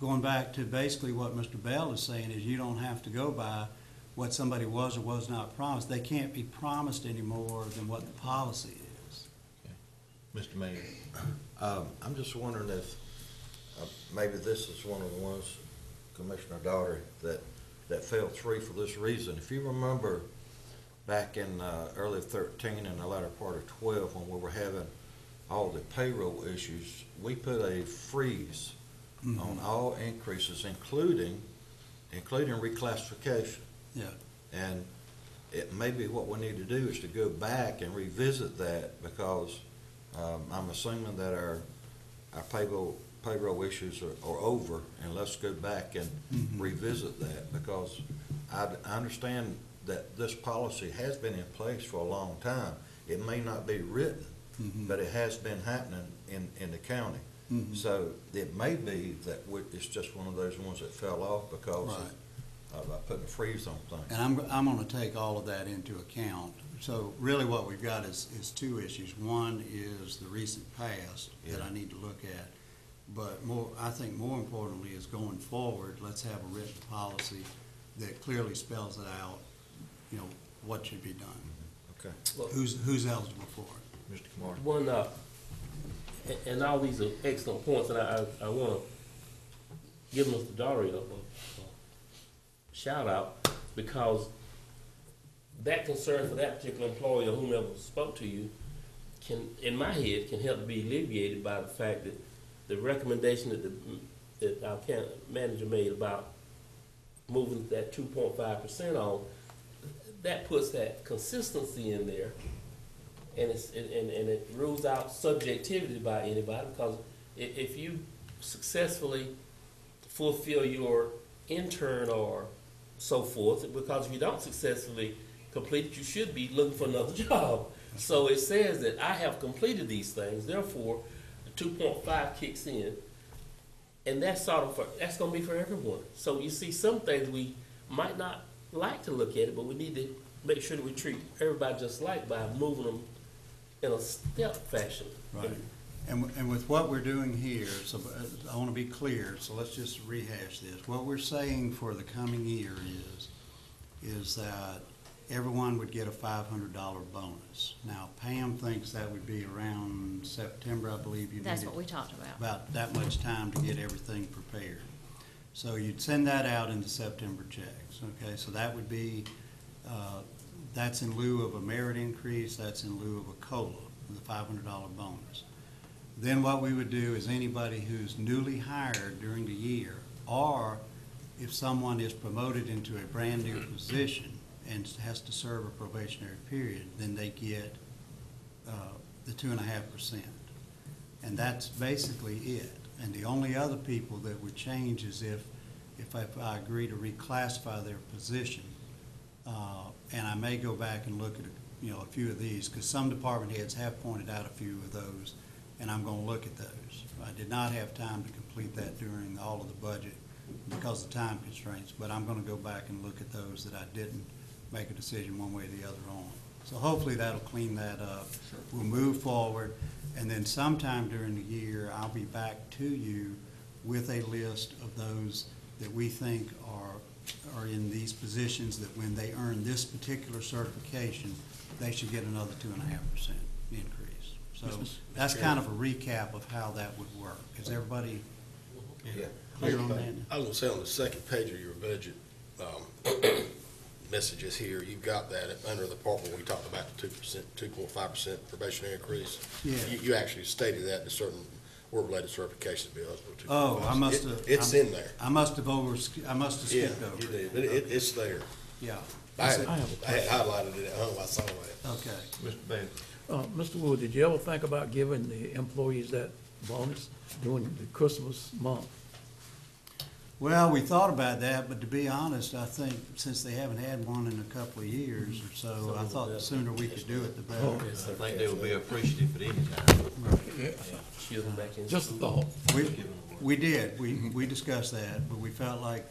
going back to basically what Mr. Bell is saying, is you don't have to go by what somebody was or was not promised. They can't be promised any more than what the policy is. Mr. Mayor. I'm just wondering if, maybe this is one of the ones, Commissioner Daugherty, that fell through for this reason. If you remember back in early 13 and the latter part of 12, when we were having all the payroll issues, we put a freeze on all increases, including reclassification. Yeah. And it may be what we need to do is to go back and revisit that, because I'm assuming that our payroll issues are over, and let's go back and revisit that, because I understand that this policy has been in place for a long time. It may not be written, but it has been happening in the county. So it may be that it's just one of those ones that fell off because of putting a freeze on things. And I'm gonna take all of that into account. So really what we've got is two issues. One is the recent past that I need to look at. But I think more importantly is going forward, let's have a written policy that clearly spells it out, you know, what should be done. Okay. Who's eligible for it. Mr. Kamara. One, and all these are excellent points, and I want to give Mr. Daugherty a shout out, because that concern for that particular employee or whomever spoke to you can, in my head, can help to be alleviated by the fact that the recommendation that our county manager made about moving that 2.5% on, that puts that consistency in there, and it rules out subjectivity by anybody, because if you successfully fulfill your intern or so forth, because if you don't successfully complete it, you should be looking for another job. So it says that I have completed these things, therefore the 2.5 kicks in, and that's that's going to be for everyone. So you see, some things we might not like to look at it, but we need to make sure that we treat everybody just like by moving them in a step fashion. Right. And with what we're doing here, so I want to be clear, so let's just rehash this. What we're saying for the coming year is that everyone would get a $500 bonus. Now Pam thinks that would be around September, I believe you That's needed what we talked about. about that much time to get everything prepared. So you'd send that out into September checks, okay? So that would be, that's in lieu of a merit increase, that's in lieu of a COLA, the $500 bonus. Then what we would do is anybody who's newly hired during the year, or if someone is promoted into a brand-new position and has to serve a probationary period, then they get the 2.5%. And that's basically it. And the only other people that would change is if I agree to reclassify their position. And I may go back and look at, a few of these, because some department heads have pointed out a few of those, and I'm going to look at those. I did not have time to complete that during all of the budget because of time constraints, but I'm going to go back and look at those that I didn't make a decision one way or the other on. So hopefully that'll clean that up. We'll move forward, and then sometime during the year, I'll be back to you with a list of those that we think are in these positions that when they earn this particular certification, they should get another 2.5% increase. So that's kind of a recap of how that would work. Is everybody clear on that? I was gonna say on the second page of your budget, messages here, you've got that under the part where we talked about the 2%, 2.5% probationary increase. Yeah. You actually stated that in certain work-related certifications bill. Oh, I must have. It's in there. I must have Yeah, skipped over you it. did, but it's there. Yeah, I had have a highlighted it at home, I saw that. okay. Mr. Bailey. Mr. Wood, did you ever think about giving the employees that bonus during the Christmas month? Well, we thought about that, but to be honest, I think since they haven't had one in a couple of years or so, I thought the sooner we could do it, the better. I think they would be appreciative at any time. Shield them back in. Just a thought. We did, we discussed that, but we felt like,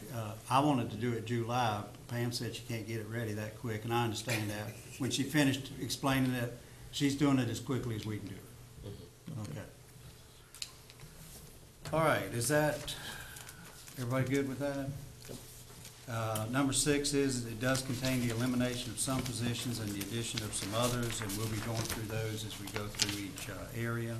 I wanted to do it July. Pam said she can't get it ready that quick, and I understand that. When she finished explaining it, she's doing it as quickly as we can do it. Okay. All right, is that, everybody good with that? Number 6 is, it does contain the elimination of some positions and the addition of some others, and we'll be going through those as we go through each area.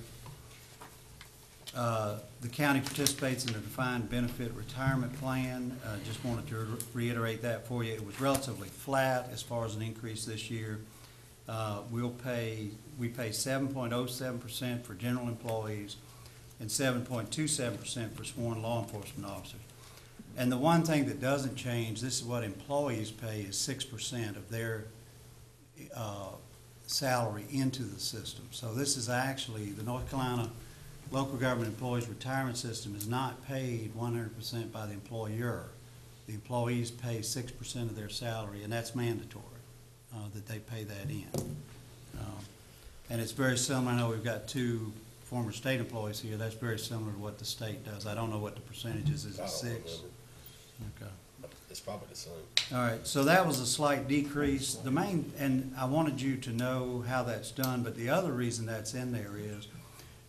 The county participates in a defined benefit retirement plan. Just wanted to reiterate that for you. It was relatively flat as far as an increase this year. We pay 7.07% for general employees and 7.27% for sworn law enforcement officers. And the one thing that doesn't change, this is what employees pay, is 6% of their salary into the system. So this is actually, the North Carolina Local Government Employees Retirement System is not paid 100% by the employer. The employees pay 6% of their salary, and that's mandatory, that they pay that in. And it's very similar. I know we've got 2 former state employees here. That's very similar to what the state does. I don't know what the percentages is, I at don't 6? remember. Okay. It's probably the same. All right, so that was a slight decrease. The main, and I wanted you to know how that's done, but the other reason that's in there is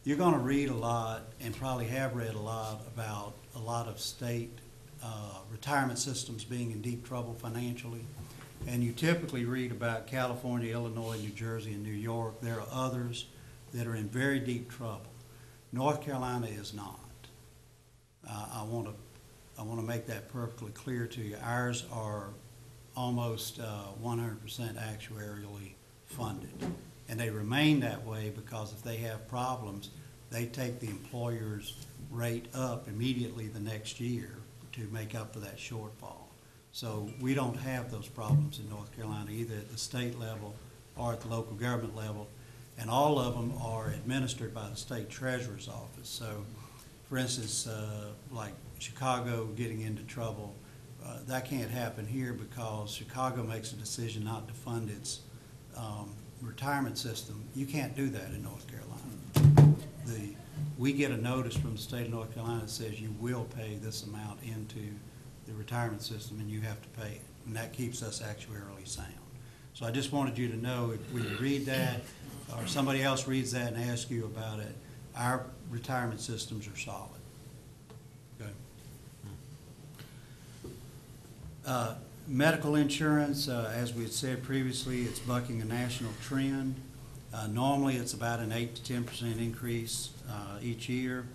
you're gonna read a lot, and probably have read a lot, about a lot of state retirement systems being in deep trouble financially. And you typically read about California, Illinois, New Jersey, and New York. There are others that are in very deep trouble. North Carolina is not. I want to make that perfectly clear to you. Ours are almost 100% actuarially funded. And they remain that way because if they have problems, they take the employer's rate up immediately the next year to make up for that shortfall. So we don't have those problems in North Carolina, either at the state level or at the local government level. And all of them are administered by the state treasurer's office. So, for instance, like Chicago getting into trouble, that can't happen here because Chicago makes a decision not to fund its retirement system. You can't do that in North Carolina. We get a notice from the state of North Carolina that says you will pay this amount into the retirement system and you have to pay it. And that keeps us actuarially sound. So I just wanted you to know, if we read that or somebody else reads that and asks you about it, our retirement systems are solid. Okay. Medical insurance, as we had said previously, it's bucking a national trend. Normally, it's about an 8 to 10% increase each year.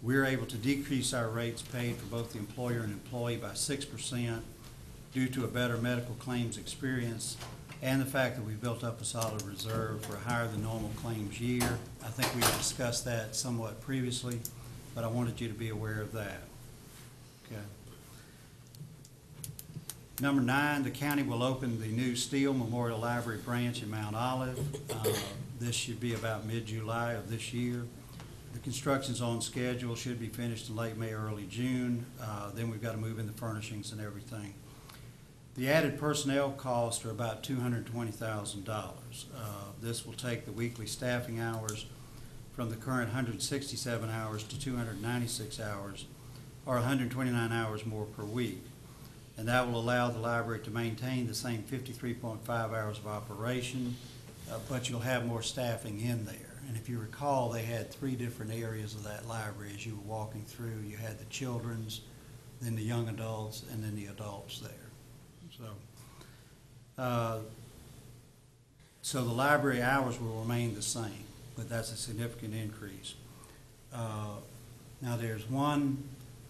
We're able to decrease our rates paid for both the employer and employee by 6% due to a better medical claims experience and the fact that we've built up a solid reserve for a higher than normal claims year. I think we discussed that somewhat previously, but I wanted you to be aware of that. Okay. Number 9, the county will open the new Steele Memorial Library branch in Mount Olive. This should be about mid-July of this year. The construction's on schedule, should be finished in late May, early June. Then we've got to move in the furnishings and everything. The added personnel costs are about $220,000. This will take the weekly staffing hours from the current 167 hours to 296 hours, or 129 hours more per week. And that will allow the library to maintain the same 53.5 hours of operation, but you'll have more staffing in there. And if you recall, they had 3 different areas of that library as you were walking through. You had the children's, then the young adults, and then the adults there. So the library hours will remain the same, but that's a significant increase. Now there's one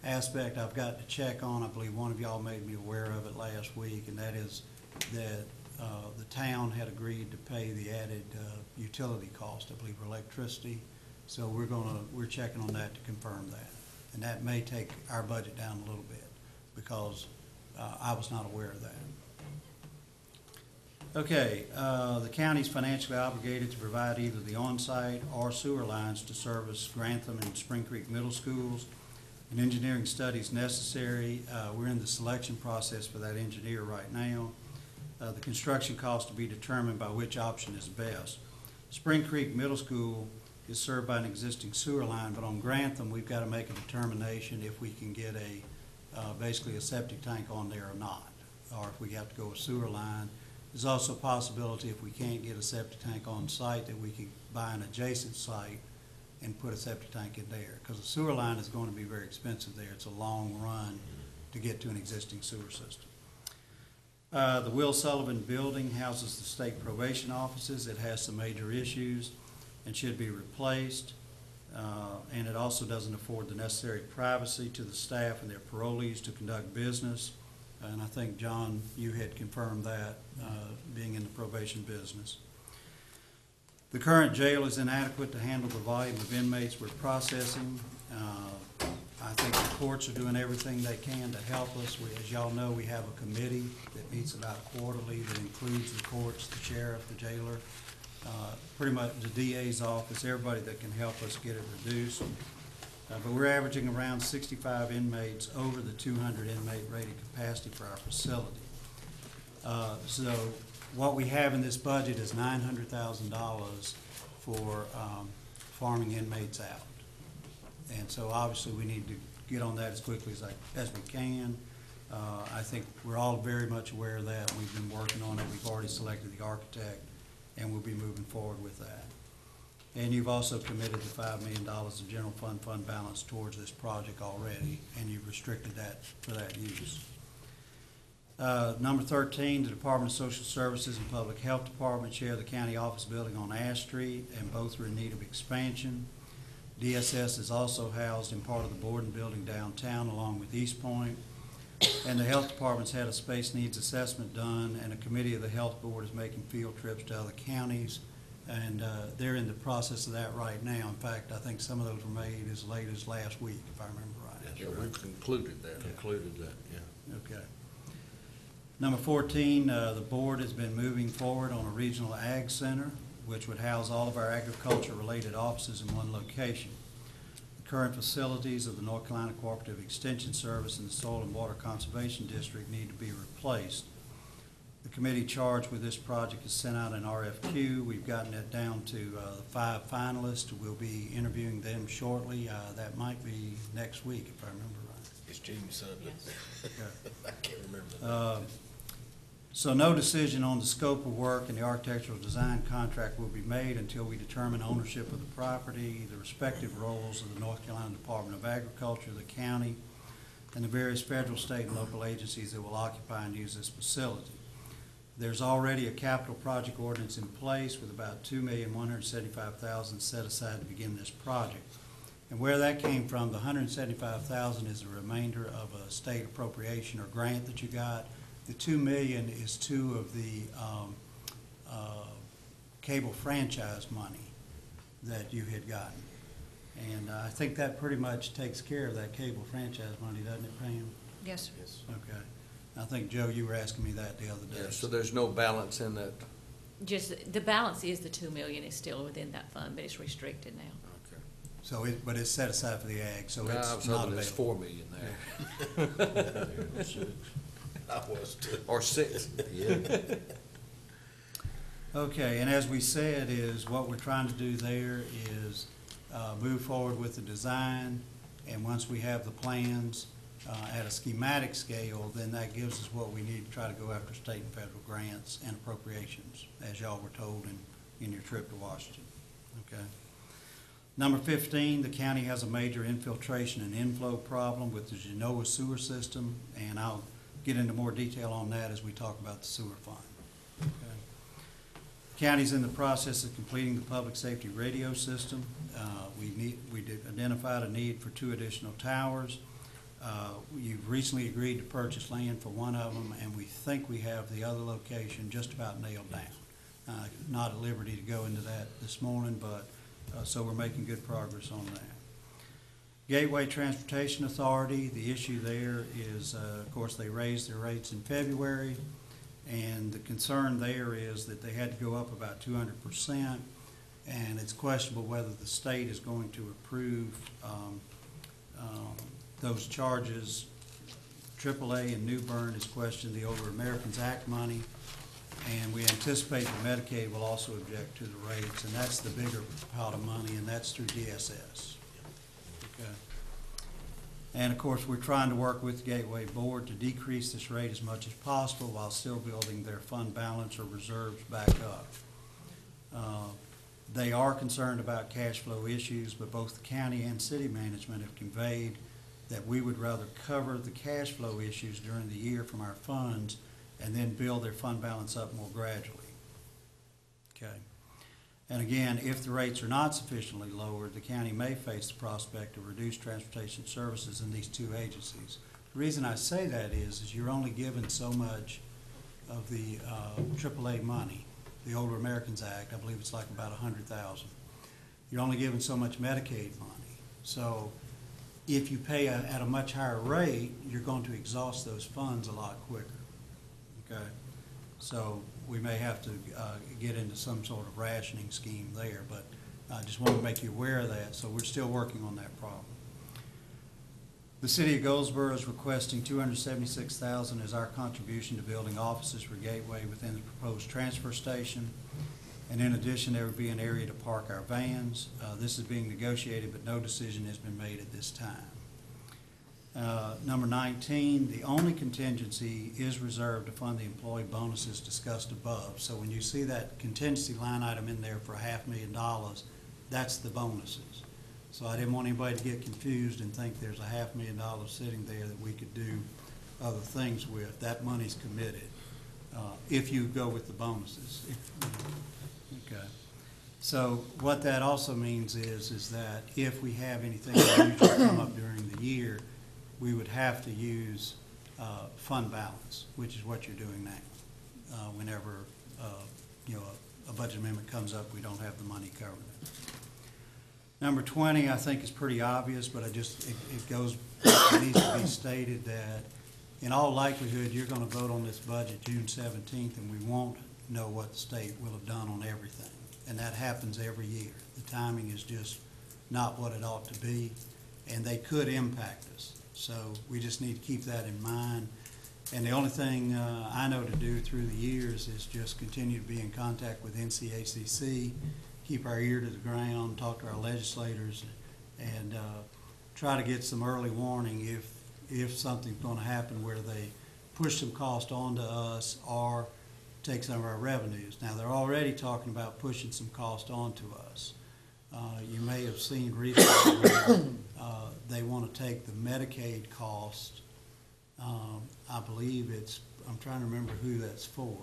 aspect I've got to check on. I believe one of y'all made me aware of it last week, and that is that the town had agreed to pay the added utility cost, I believe, for electricity. So we're checking on that to confirm that, and that may take our budget down a little bit because I was not aware of that. Okay, the county's financially obligated to provide either the on-site or sewer lines to service Grantham and Spring Creek Middle Schools. An engineering study is necessary. We're in the selection process for that engineer right now. The construction cost to be determined by which option is best. Spring Creek Middle School is served by an existing sewer line, but on Grantham, we've got to make a determination if we can get basically a septic tank on there or not, or if we have to go a sewer line. There's also a possibility if we can't get a septic tank on site that we could buy an adjacent site and put a septic tank in there, because the sewer line is going to be very expensive there. It's a long run to get to an existing sewer system. The Will Sullivan Building houses the state probation offices. It has some major issues and should be replaced. And it also doesn't afford the necessary privacy to the staff and their parolees to conduct business. And I think, John, you had confirmed that, being in the probation business. The current jail is inadequate to handle the volume of inmates we're processing. I think the courts are doing everything they can to help us. As y'all know, we have a committee that meets about quarterly that includes the courts, the sheriff, the jailer, pretty much the DA's office, everybody that can help us get it reduced. But we're averaging around 65 inmates over the 200 inmate rated capacity for our facility. So what we have in this budget is $900,000 for farming inmates out. And so obviously we need to get on that as quickly as we can. I think we're all very much aware of that. We've been working on it. We've already selected the architect, and we'll be moving forward with that. And you've also committed the $5 million of general fund balance towards this project already, and you've restricted that for that use. Number 13, the Department of Social Services and Public Health Department share the county office building on Ash Street, and both are in need of expansion. DSS is also housed in part of the Borden building downtown along with East Point. And the health department's had a space needs assessment done, and a committee of the health board is making field trips to other counties. And they're in the process of that right now. In fact, I think some of those were made as late as last week, if I remember right. Yeah, we've concluded that. Concluded that, yeah. Okay. Number 14, the board has been moving forward on a regional ag center, which would house all of our agriculture-related offices in one location. The current facilities of the North Carolina Cooperative Extension Service and the Soil and Water Conservation District need to be replaced. The committee charged with this project has sent out an RFQ. We've gotten it down to the 5 finalists. We'll be interviewing them shortly. That might be next week, if I remember right. It's June something. Okay. I can't remember. So no decision on the scope of work and the architectural design contract will be made until we determine ownership of the property, the respective roles of the North Carolina Department of Agriculture, the county, and the various federal, state, and local agencies that will occupy and use this facility. There's already a capital project ordinance in place with about $2,175,000 set aside to begin this project. And where that came from, the $175,000 is the remainder of a state appropriation or grant that you got. The $2 million is two of the cable franchise money that you had gotten. And I think that pretty much takes care of that cable franchise money, doesn't it, Pam? Yes, sir. Yes. Okay. I think, Joe, you were asking me that the other day. Yeah, so there's no balance in that. Just, the balance is the 2 million is still within that fund, but it's restricted now. Okay. So but it's set aside for the ag, so I it's was not hoping there's available. 4 million there. I was too. Or 6. Yeah. Okay, and as we said, is what we're trying to do there is move forward with the design, and once we have the plans at a schematic scale, then that gives us what we need to try to go after state and federal grants and appropriations, as y'all were told in your trip to Washington. Okay. Number 15, the county has a major infiltration and inflow problem with the Genoa sewer system, and I'll get into more detail on that as we talk about the sewer fund. Okay. County's in the process of completing the public safety radio system. We identified a need for 2 additional towers. You've recently agreed to purchase land for one of them, and we think we have the other location just about nailed down. Not at liberty to go into that this morning, but so we're making good progress on that. Gateway Transportation Authority, the issue there is, of course, they raised their rates in February, and the concern there is that they had to go up about 200%, and it's questionable whether the state is going to approve those charges. AAA and New Bern has questioned the Older Americans Act money, and we anticipate that Medicaid will also object to the rates, and that's the bigger pot of money, and that's through DSS. Okay. And of course, we're trying to work with the Gateway Board to decrease this rate as much as possible while still building their fund balance or reserves back up. They are concerned about cash flow issues, but both the county and city management have conveyed that we would rather cover the cash flow issues during the year from our funds and then build their fund balance up more gradually. Okay. And again, if the rates are not sufficiently lowered, the county may face the prospect of reduced transportation services in these 2 agencies. The reason I say that is you're only given so much of the AAA money, the Older Americans Act. I believe it's like about $100,000. You're only given so much Medicaid money. So if you pay at a much higher rate, you're going to exhaust those funds a lot quicker. Okay, so we may have to get into some sort of rationing scheme there, but I just want to make you aware of that, so we're still working on that problem. The city of Goldsboro is requesting $276,000 as our contribution to building offices for Gateway within the proposed transfer station. And in addition, there would be an area to park our vans. This is being negotiated, but no decision has been made at this time. Number 19, the only contingency is reserved to fund the employee bonuses discussed above. So when you see that contingency line item in there for $500,000, that's the bonuses. So I didn't want anybody to get confused and think there's $500,000 sitting there that we could do other things with. That money's committed if you go with the bonuses. Okay. So what that also means is that if we have anything unusual come up during the year, we would have to use fund balance, which is what you're doing now. Whenever a budget amendment comes up, we don't have the money covering it. Number 20, I think, is pretty obvious, but it needs to be stated that in all likelihood, you're going to vote on this budget June 17th, and we won't know what the state will have done on everything. And that happens every year. The timing is just not what it ought to be, and they could impact us. So we just need to keep that in mind. And the only thing I know to do through the years is just continue to be in contact with NCACC, keep our ear to the ground, talk to our legislators, and try to get some early warning if something's going to happen where they push some cost onto us or take some of our revenues. Now, they're already talking about pushing some cost onto us. You may have seen recently where they want to take the Medicaid cost I believe I'm trying to remember who that's for,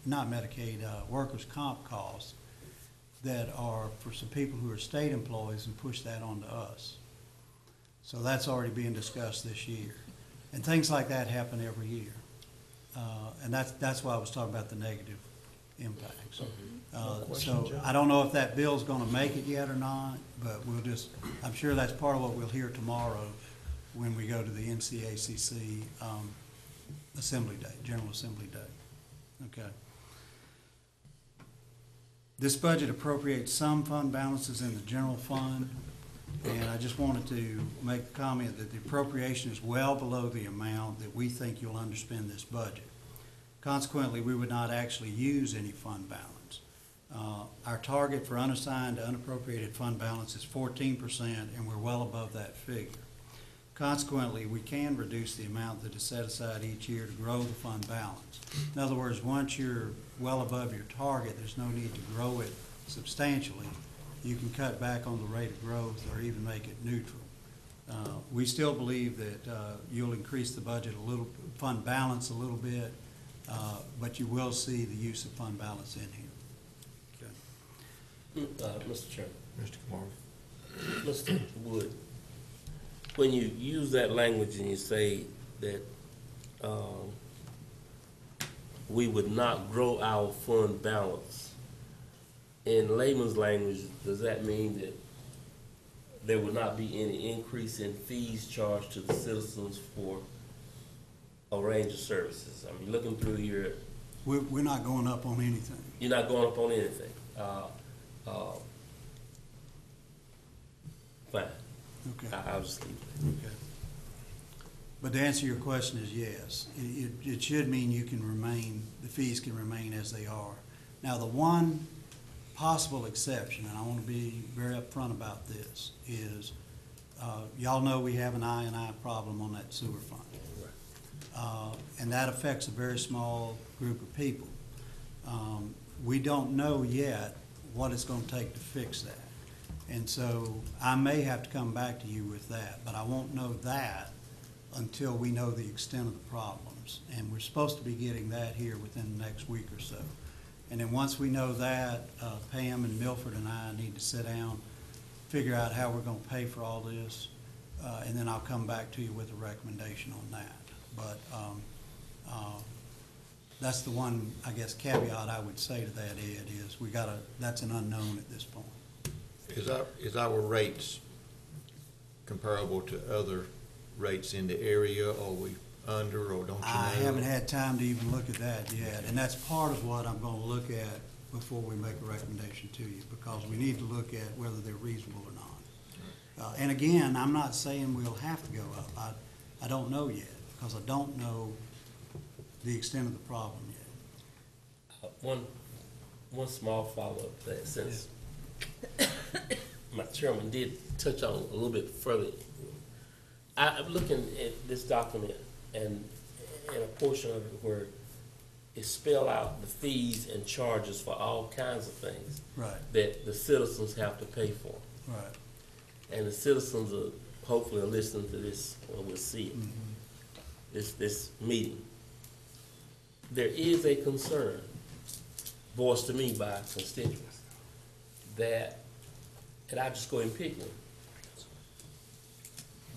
not Medicaid, workers' comp costs that are for some people who are state employees and push that onto us. So that's already being discussed this year. And things like that happen every year. And that's why I was talking about the negative impacts. So I don't know if that bill's gonna make it yet or not, but I'm sure that's part of what we'll hear tomorrow when we go to the NCACC Assembly Day, General Assembly Day. Okay. This budget appropriates some fund balances in the general fund, and I just wanted to make the comment that the appropriation is well below the amount that we think you'll underspend this budget. Consequently, we would not actually use any fund balance. Our target for unassigned to unappropriated fund balance is 14%, and we're well above that figure. Consequently, we can reduce the amount that is set aside each year to grow the fund balance. In other words, once you're well above your target, there's no need to grow it substantially. You can cut back on the rate of growth or even make it neutral. We still believe that you'll increase the budget fund balance a little bit, but you will see the use of fund balance in here. Okay. Mr. Chairman, Mr. Kamara. Mr. Wood, when you use that language and you say that we would not grow our fund balance, in layman's language, does that mean that there would not be any increase in fees charged to the citizens for a range of services? I mean, looking through your... We're not going up on anything. You're not going up on anything. Fine. Okay. I'll just leave it. Okay. But to answer your question is yes. It should mean the fees can remain as they are. Now, the one possible exception, and I want to be very upfront about this, is y'all know we have an I&I problem on that sewer fund. And that affects a very small group of people. We don't know yet what it's going to take to fix that. And so I may have to come back to you with that, but I won't know that until we know the extent of the problems. And we're supposed to be getting that here within the next week or so. And then once we know that, Pam and Milford and I need to sit down, figure out how we're going to pay for all this, and then I'll come back to you with a recommendation on that. But that's the one, I guess, caveat I would say to that, Ed, is that's an unknown at this point. Is our rates comparable to other rates in the area, or we under, or don't you know? I haven't had time to even look at that yet, and that's part of what I'm gonna look at before we make a recommendation to you, because we need to look at whether they're reasonable or not. And again, I'm not saying we'll have to go up. I don't know yet, because I don't know the extent of the problem yet. One small follow-up to that, since my chairman did touch on a little bit further. I'm looking at this document and a portion of it where it spell out the fees and charges for all kinds of things that the citizens have to pay for. Right. And the citizens are hopefully listening to this, or will see it, this meeting. There is a concern voiced to me by constituents that, and I just go and pick one,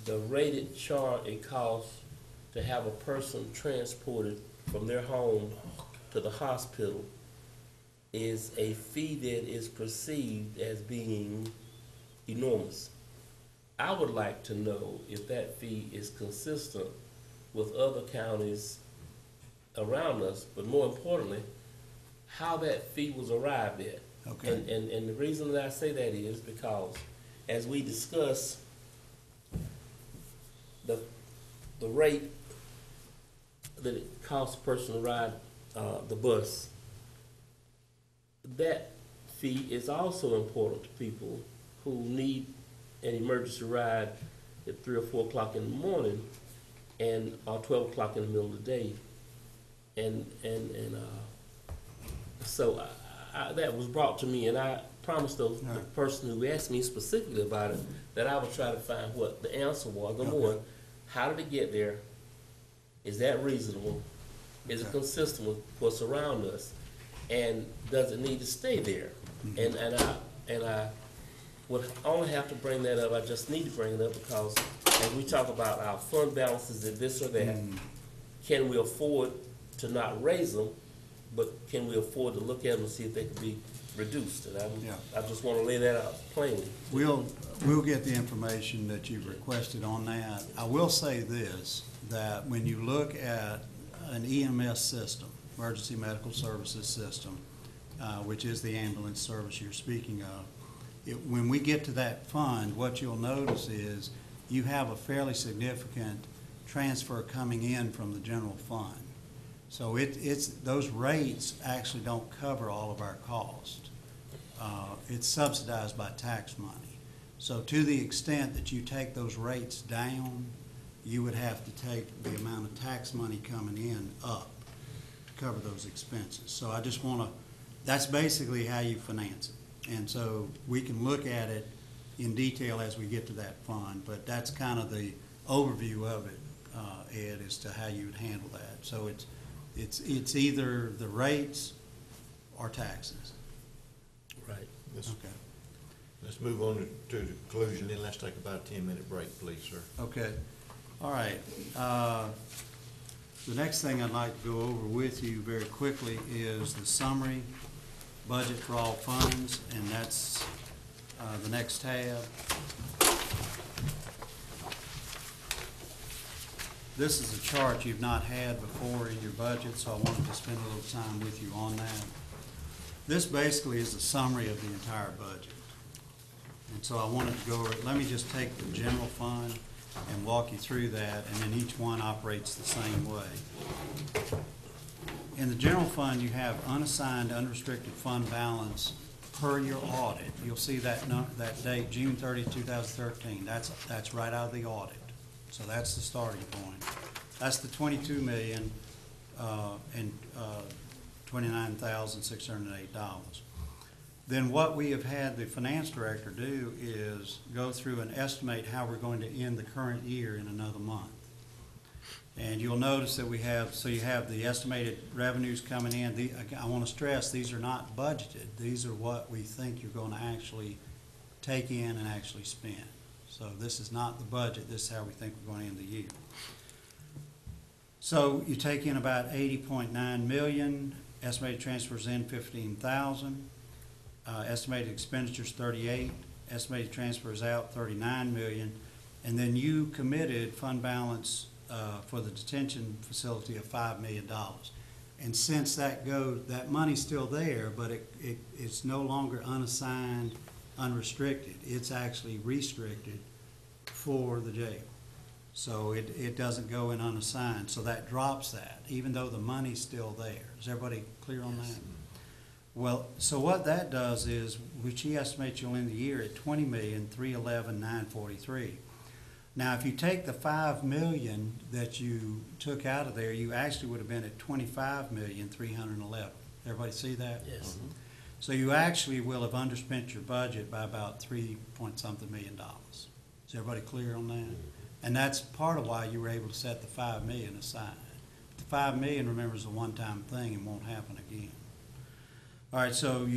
the rated charge it costs to have a person transported from their home to the hospital is a fee that is perceived as being enormous. I would like to know if that fee is consistent with other counties around us, but more importantly, how that fee was arrived at. Okay. And the reason that I say that is because as we discuss the rate that it costs a person to ride the bus, that fee is also important to people who need an emergency ride at 3 or 4 o'clock in the morning or 12 o'clock in the middle of the day. So that was brought to me, and I promised the person who asked me specifically about it that I would try to find what the answer was. Number one, how did it get there? Is that reasonable? Is it Okay. consistent with what's around us? And does it need to stay there? Mm-hmm. And I would only have to bring that up, I just need to bring it up because as we talk about our fund balances and this or that, can we afford to not raise them, but can we afford to look at them and see if they can be reduced? And Yeah. I just want to lay that out plainly. We'll get the information that you've requested on that. I will say this, that when you look at an EMS system, Emergency Medical Services System, which is the ambulance service you're speaking of, when we get to that fund, what you'll notice is you have a fairly significant transfer coming in from the general fund. So those rates actually don't cover all of our cost. It's subsidized by tax money. So to the extent that you take those rates down, you would have to take the amount of tax money coming in up to cover those expenses. So I just want to, that's basically how you finance it. And so we can look at it in detail as we get to that fund, but that's kind of the overview of it, Ed, as to how you would handle that. So it's either the rates or taxes. Right. Okay. Let's move on to the conclusion, then let's take about a 10-minute break, please, sir. Okay. All right. The next thing I'd like to go over with you very quickly is the summary budget for all funds, and that's the next tab. This is a chart you've not had before in your budget, so I wanted to spend a little time with you on that. This basically is a summary of the entire budget. And so I wanted to go over it. Let me just take the general fund and walk you through that, and then each one operates the same way. In the general fund, you have unassigned, unrestricted fund balance per your audit. You'll see that date, June 30, 2013. That's right out of the audit. So that's the starting point. That's the $22,029,608. Then what we have had the finance director do is go through and estimate how we're going to end the current year in another month. And you'll notice that you have the estimated revenues coming in. I want to stress, these are not budgeted. These are what we think you're going to actually take in and actually spend. So this is not the budget, this is how we think we're going to end the year. So you take in about $80.9 million, estimated transfers in $15,000, estimated expenditures $38, estimated transfers out $39 million, and then you committed fund balance for the detention facility of $5 million. And since that money's still there, but it's no longer unassigned, unrestricted. It's actually restricted for the jail. So it doesn't go in unassigned. So that drops that, even though the money's still there. Is everybody clear on that? Well, so what that does is, which he estimates you'll end the year at $20,311,943. Now, if you take the $5 million that you took out of there, you actually would have been at $25,311,000. Everybody see that? Yes. So you actually will have underspent your budget by about $3-point-something million. Is everybody clear on that? And that's part of why you were able to set the $5 million aside. The $5 million, remember, is a one-time thing and won't happen again. All right, so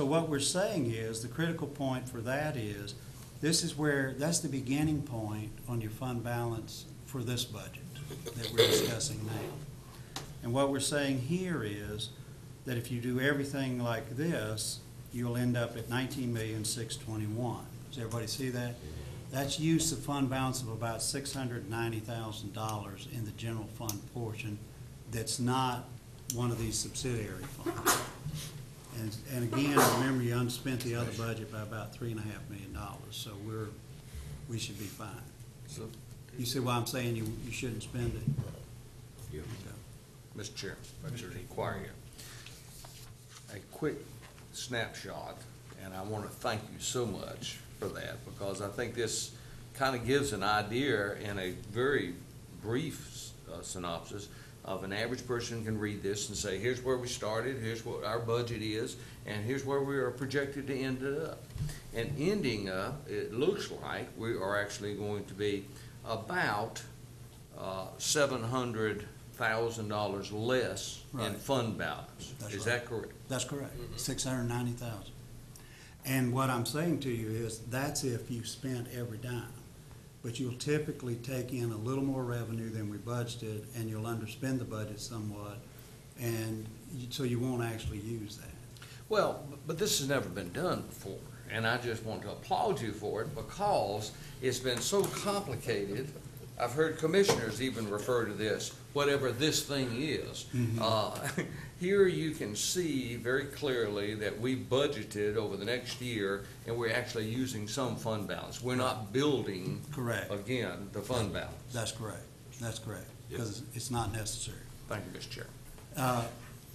what we're saying is, the critical point for that is, that's the beginning point on your fund balance for this budget that we're discussing now. And what we're saying here is that if you do everything like this, you'll end up at $19,621,000. Does everybody see that? That's use of fund balance of about $690,000 in the general fund portion that's not one of these subsidiary funds. And again, remember, you unspent the other budget by about $3.5 million, so we should be fine. So, You see why I'm saying you shouldn't spend it? Yeah. Okay. Mr. Chair, if I should inquire you. A quick snapshot, and I want to thank you so much for that, because I think this kind of gives an idea in a very brief synopsis of an average person can read this and say, here's where we started, here's what our budget is, and here's where we are projected to end it up. And ending up, it looks like we are actually going to be about $700,000 less in Right. fund balance. That's Is right. that correct? That's correct, 690,000. And what I'm saying to you is, that's if you spent every dime. But you'll typically take in a little more revenue than we budgeted, and you'll underspend the budget somewhat, and so you won't actually use that. Well, but this has never been done before, and I just want to applaud you for it because it's been so complicated. I've heard commissioners even refer to this, whatever this thing is. Here you can see very clearly that we budgeted over the next year, and we're actually using some fund balance. We're not building, Correct. again, the fund balance. That's correct. That's correct, because it's not necessary. Thank you, Mr. Chair.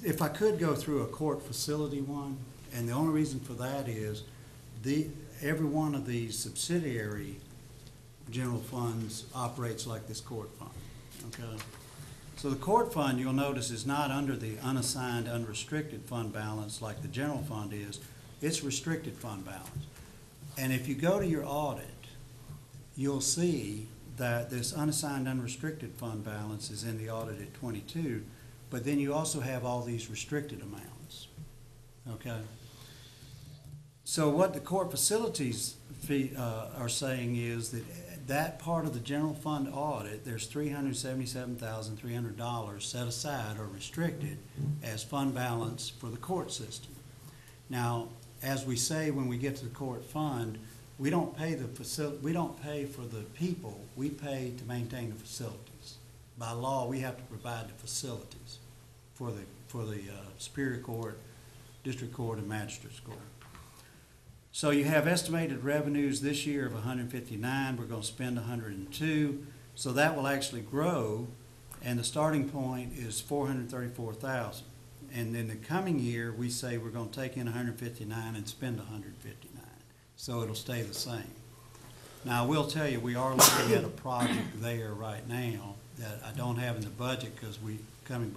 If I could go through a court facility one, and the only reason for that is every one of these subsidiary general funds operates like this court fund, okay? So the court fund, you'll notice, is not under the unassigned, unrestricted fund balance like the general fund is. It's restricted fund balance. And if you go to your audit, you'll see that this unassigned, unrestricted fund balance is in the audit at 22, but then you also have all these restricted amounts, okay? So what the court facilities are saying is that part of the general fund audit, there's $377,300 set aside or restricted as fund balance for the court system. Now, as we say when we get to the court fund, we don't pay we don't pay for the people, we pay to maintain the facilities. By law, we have to provide the facilities for the Superior Court, District Court, and Magistrates Court. So you have estimated revenues this year of 159, we're gonna spend 102, so that will actually grow, and the starting point is 434,000. And in the coming year, we say we're gonna take in 159 and spend 159, so it'll stay the same. Now, I will tell you, we are looking at a project there right now that I don't have in the budget because we're going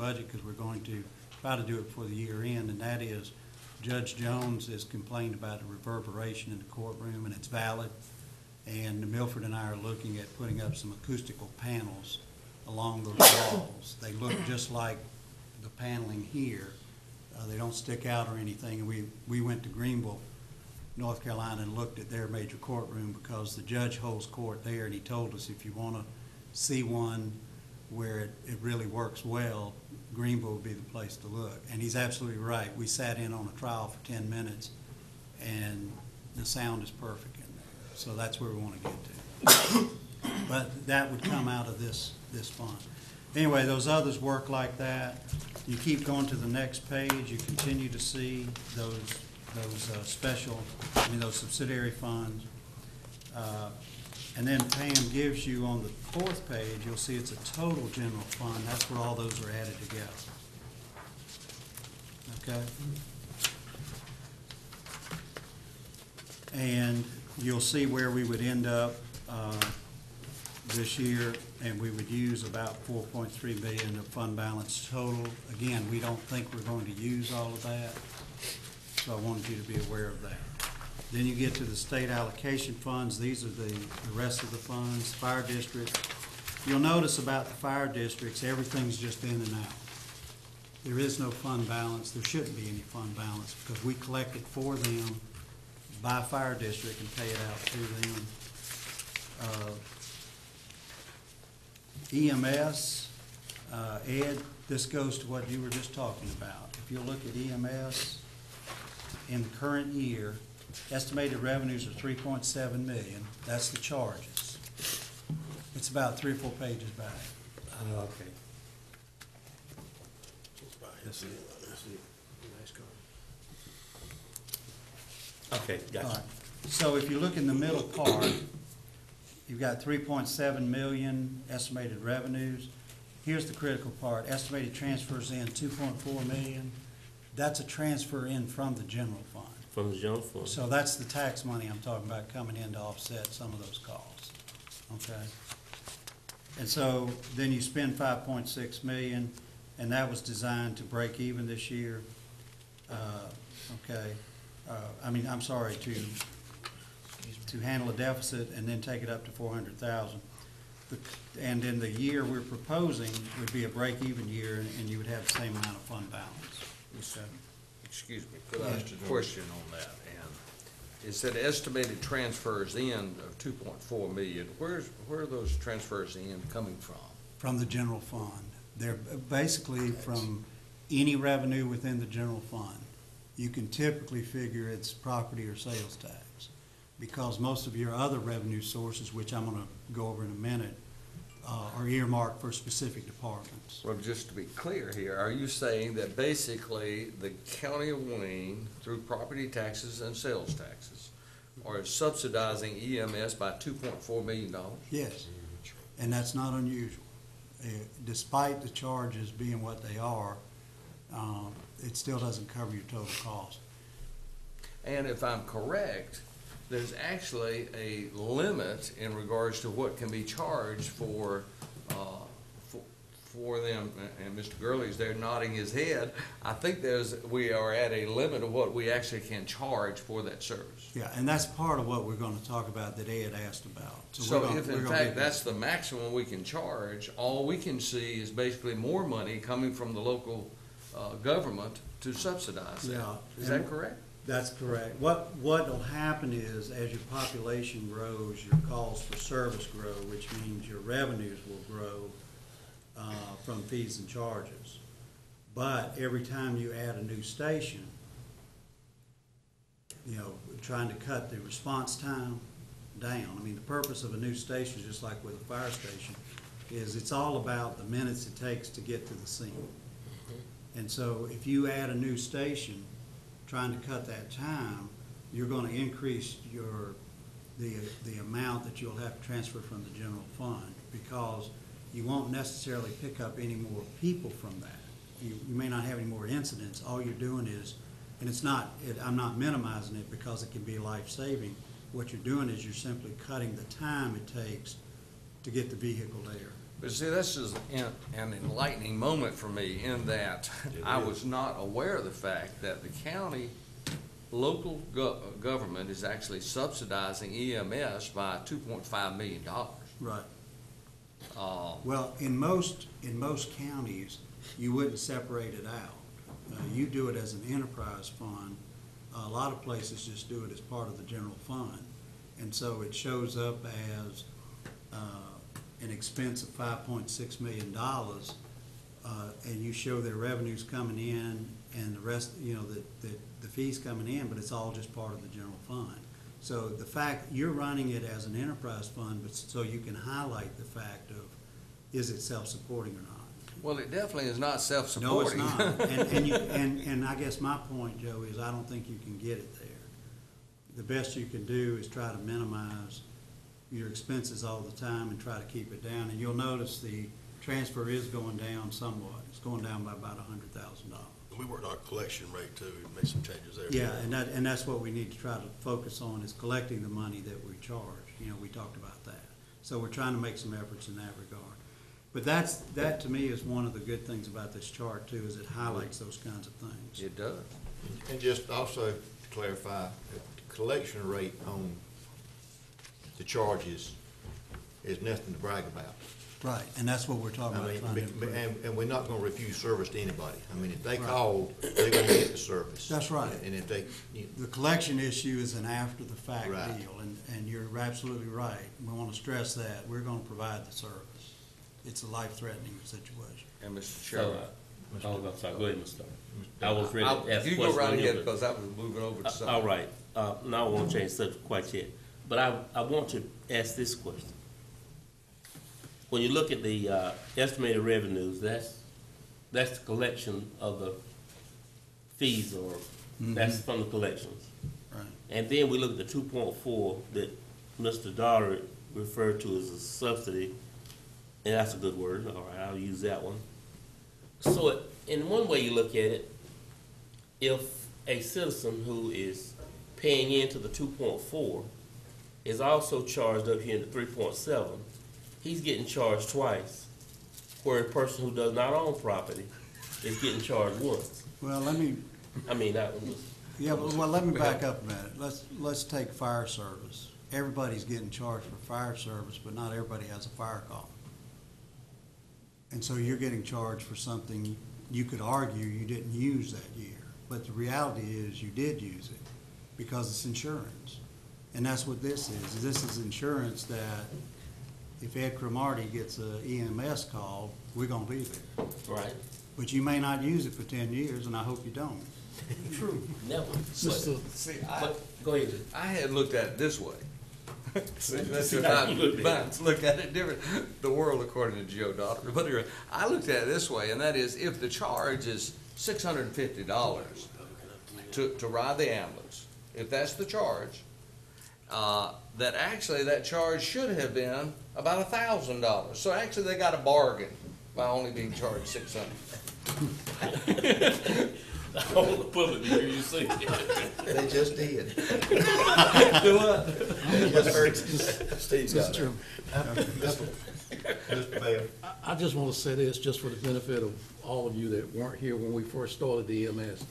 to try to do it before the year end, and that is Judge Jones has complained about the reverberation in the courtroom, and it's valid. And Milford and I are looking at putting up some acoustical panels along those walls. They look just like the paneling here. They don't stick out or anything. And we went to Greenville, North Carolina, and looked at their major courtroom because the judge holds court there, and he told us if you want to see one where it really works well, Greenville would be the place to look. And he's absolutely right. We sat in on a trial for 10 minutes, and the sound is perfect in there. So that's where we want to get to. But that would come out of this fund. Anyway, those others work like that. You keep going to the next page, you continue to see those those subsidiary funds. And then Pam gives you on the fourth page, you'll see it's a total general fund. That's where all those are added together. Okay? And you'll see where we would end up this year, and we would use about $4.3 billion of fund balance total. Again, we don't think we're going to use all of that, so I wanted you to be aware of that. Then you get to the state allocation funds. These are the rest of the funds. Fire district. You'll notice about the fire districts, everything's just in and out. There is no fund balance. There shouldn't be any fund balance because we collect it for them by fire district and pay it out to them. EMS, Ed, this goes to what you were just talking about. If you look at EMS in the current year, estimated revenues are $3.7 million. That's the charges. It's about 3 or 4 pages back. Okay. That's it. Nice car. Okay, All gotcha. right. So if you look in the middle part, you've got 3.7 million estimated revenues. Here's the critical part. Estimated transfers in 2.4 million. That's a transfer in from the general fund. From the general fund. So that's the tax money I'm talking about coming in to offset some of those costs, okay? And so then you spend 5.6 million, and that was designed to break even this year. Okay, I'm sorry, to handle a deficit and then take it up to 400,000. And in the year we're proposing would be a break-even year, and you would have the same amount of fund balance. Excuse me, could I ask a question on that? And it said estimated transfers in of 2.4 million. Where are those transfers in coming from? From the general fund. They're basically from any revenue within the general fund. You can typically figure it's property or sales tax, because most of your other revenue sources, which I'm gonna go over in a minute, are earmarked for specific departments. Well, just to be clear here, are you saying that basically the county of Wayne, through property taxes and sales taxes, are subsidizing EMS by $2.4 million? Yes, and that's not unusual. Despite the charges being what they are, it still doesn't cover your total cost. And if I'm correct, there's actually a limit in regards to what can be charged for them, and Mr. Gurley's there nodding his head. I think we are at a limit of what we actually can charge for that service. Yeah, and that's part of what we're gonna talk about that Ed asked about. So we're if gonna in get fact there. that's the maximum we can charge, all we can see is basically more money coming from the local government to subsidize that. Yeah, Is and- that correct? That's correct. What'll happen is, as your population grows, your calls for service grow, which means your revenues will grow from fees and charges. But every time you add a new station, trying to cut the response time down. I mean, the purpose of a new station, just like with a fire station, is it's all about the minutes it takes to get to the scene. And so if you add a new station, trying to cut that time, you're gonna increase the amount that you'll have to transfer from the general fund, because you won't necessarily pick up any more people from that. You may not have any more incidents. All you're doing is, and I'm not minimizing it because it can be life-saving. What you're doing is you're simply cutting the time it takes to get the vehicle there. But see, this is an enlightening moment for me in that I was not aware of the fact that the county local government is actually subsidizing EMS by $2.5 million. Right. Well, in most counties, you wouldn't separate it out. You do it as an enterprise fund. A lot of places just do it as part of the general fund. And so it shows up as an expense of $5.6 million, and you show their revenues coming in and the rest, the fees coming in, but it's all just part of the general fund. So the fact, you're running it as an enterprise fund, but so you can highlight the fact of, is it self-supporting or not? Well, it definitely is not self-supporting. No, it's not. And I guess my point, Joe, is I don't think you can get it there. The best you can do is try to minimize your expenses all the time and try to keep it down. And you'll notice the transfer is going down somewhat. It's going down by about $100,000. We worked on a collection rate too, made some changes there. Yeah, and that's what we need to try to focus on, is collecting the money that we charge. We talked about that. So we're trying to make some efforts in that regard. But that to me is one of the good things about this chart too, is it highlights those kinds of things. It does. And just also to clarify, the collection rate on the charges is nothing to brag about. Right, and that's what we're talking about. Trying to improve. And we're not gonna refuse service to anybody. I mean, if they call, they're gonna get the service. That's right. And if they, The collection issue is an after-the-fact Right. deal, and you're absolutely right. We want to stress that. We're going to provide the service. It's a life-threatening situation. And Mr. So, Chairman. I'm sorry, go ahead, Mr. Starr. I was ready to ask a You question. go right on you, ahead, but- because I was moving over to something. All right, now I won't change subject quite yet, but I want to ask this question. When you look at the estimated revenues, that's the collection of the fees, or that's from the collections. Right. And then we look at the 2.4 that Mr. Doddard referred to as a subsidy, and that's a good word, all right, I'll use that one. So in one way you look at it, if a citizen who is paying into the 2.4 is also charged up here in the 3.7, he's getting charged twice, where a person who does not own property is getting charged once. Well, let me I mean, that one was, let me back up a minute. Let's take fire service. everybody's getting charged for fire service, but not everybody has a fire call. And so you're getting charged for something you could argue you didn't use that year. But the reality is you did use it because it's insurance. And that's what this is. This is insurance that if Ed Cromartie gets a EMS call, we're gonna be there. Right. But you may not use it for 10 years, and I hope you don't. True. Never. Mr. See, But, go ahead. I had looked at it this way. See, that's See if how I you looked at it. look at it different. The world according to Joe Daughter. But anyway, I looked at it this way, and that is if the charge is $650 to ride the ambulance, if that's the charge, that actually that charge should have been about $1,000. So actually they got a bargain by only being charged $600. I want to pull it here, you see. They just did. Do what? You just heard Steve's got it. Mr. Mayor. I just want to say this, just for the benefit of all of you that weren't here when we first started the EMS.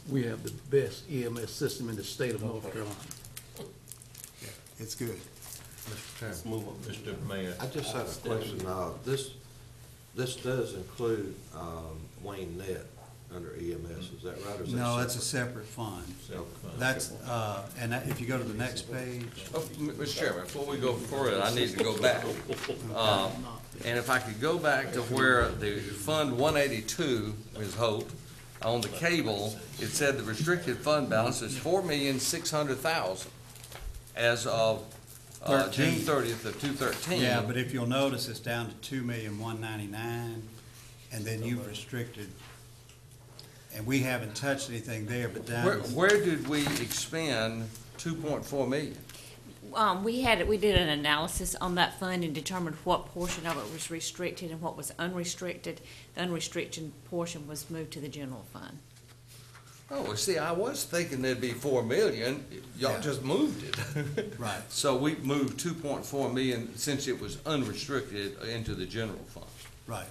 We have the best EMS system in the state of North Carolina. It's good. Mr. Chairman, Let's move on. Mr. Mayor. I just have a question. This does include Wayne Net under EMS, is that right? Or is that No, that's a separate? separate fund. Okay. That's, if you go to the next page, Oh, Mr. Chairman, before we go further, I need to go back. And if I could go back to where the Fund 182, Ms. Holt, on the cable, it said the restricted fund balance is $4,600,000 as of June 30th of 2013. yeah, but if you'll notice, it's down to 2,199,000, and then you've restricted, and we haven't touched anything there, but down. Where did we expend 2.4 million? We did an analysis on that fund and determined what portion of it was restricted and what was unrestricted. The unrestricted portion was moved to the general fund. Oh, see, I was thinking there'd be 4 million. Y'all Yeah. just moved it. Right. So we moved 2.4 million since it was unrestricted into the general fund. Right.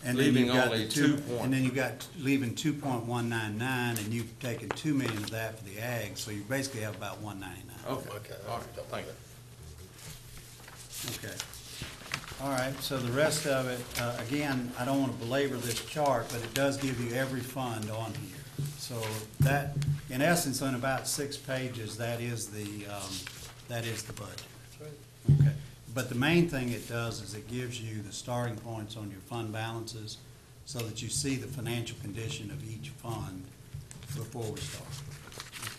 And then Leaving you've got only the 2 And then you've got, leaving 2.199, and you've taken 2 million of that for the ag, so you basically have about 199. Okay, Okay. all right, thank you. Okay. All right, so the rest of it, again, I don't want to belabor this chart, but it does give you every fund on here. So that, in essence, on about 6 pages, that is the budget. Okay. But the main thing it does is it gives you the starting points on your fund balances so that you see the financial condition of each fund before we start.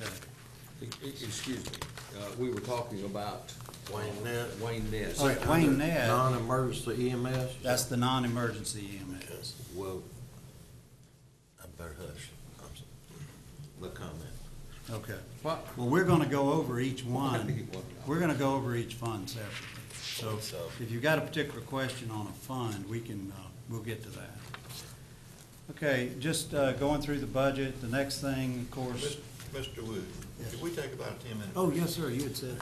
Okay. Excuse me, we were talking about Wayne Net. Wayne Ness. All right, Wayne Net, Non-emergency EMS? that's the non-emergency EMS. Well, I better hush. No comment. Okay. What? Well, we're gonna go over each one. We're gonna go over each fund separately. So if you've got a particular question on a fund, we can, we'll get to that. Okay, just going through the budget, the next thing, of course. Mr. Wood, Yes. could we take about a 10-minute? Oh, yes, sir, you had said.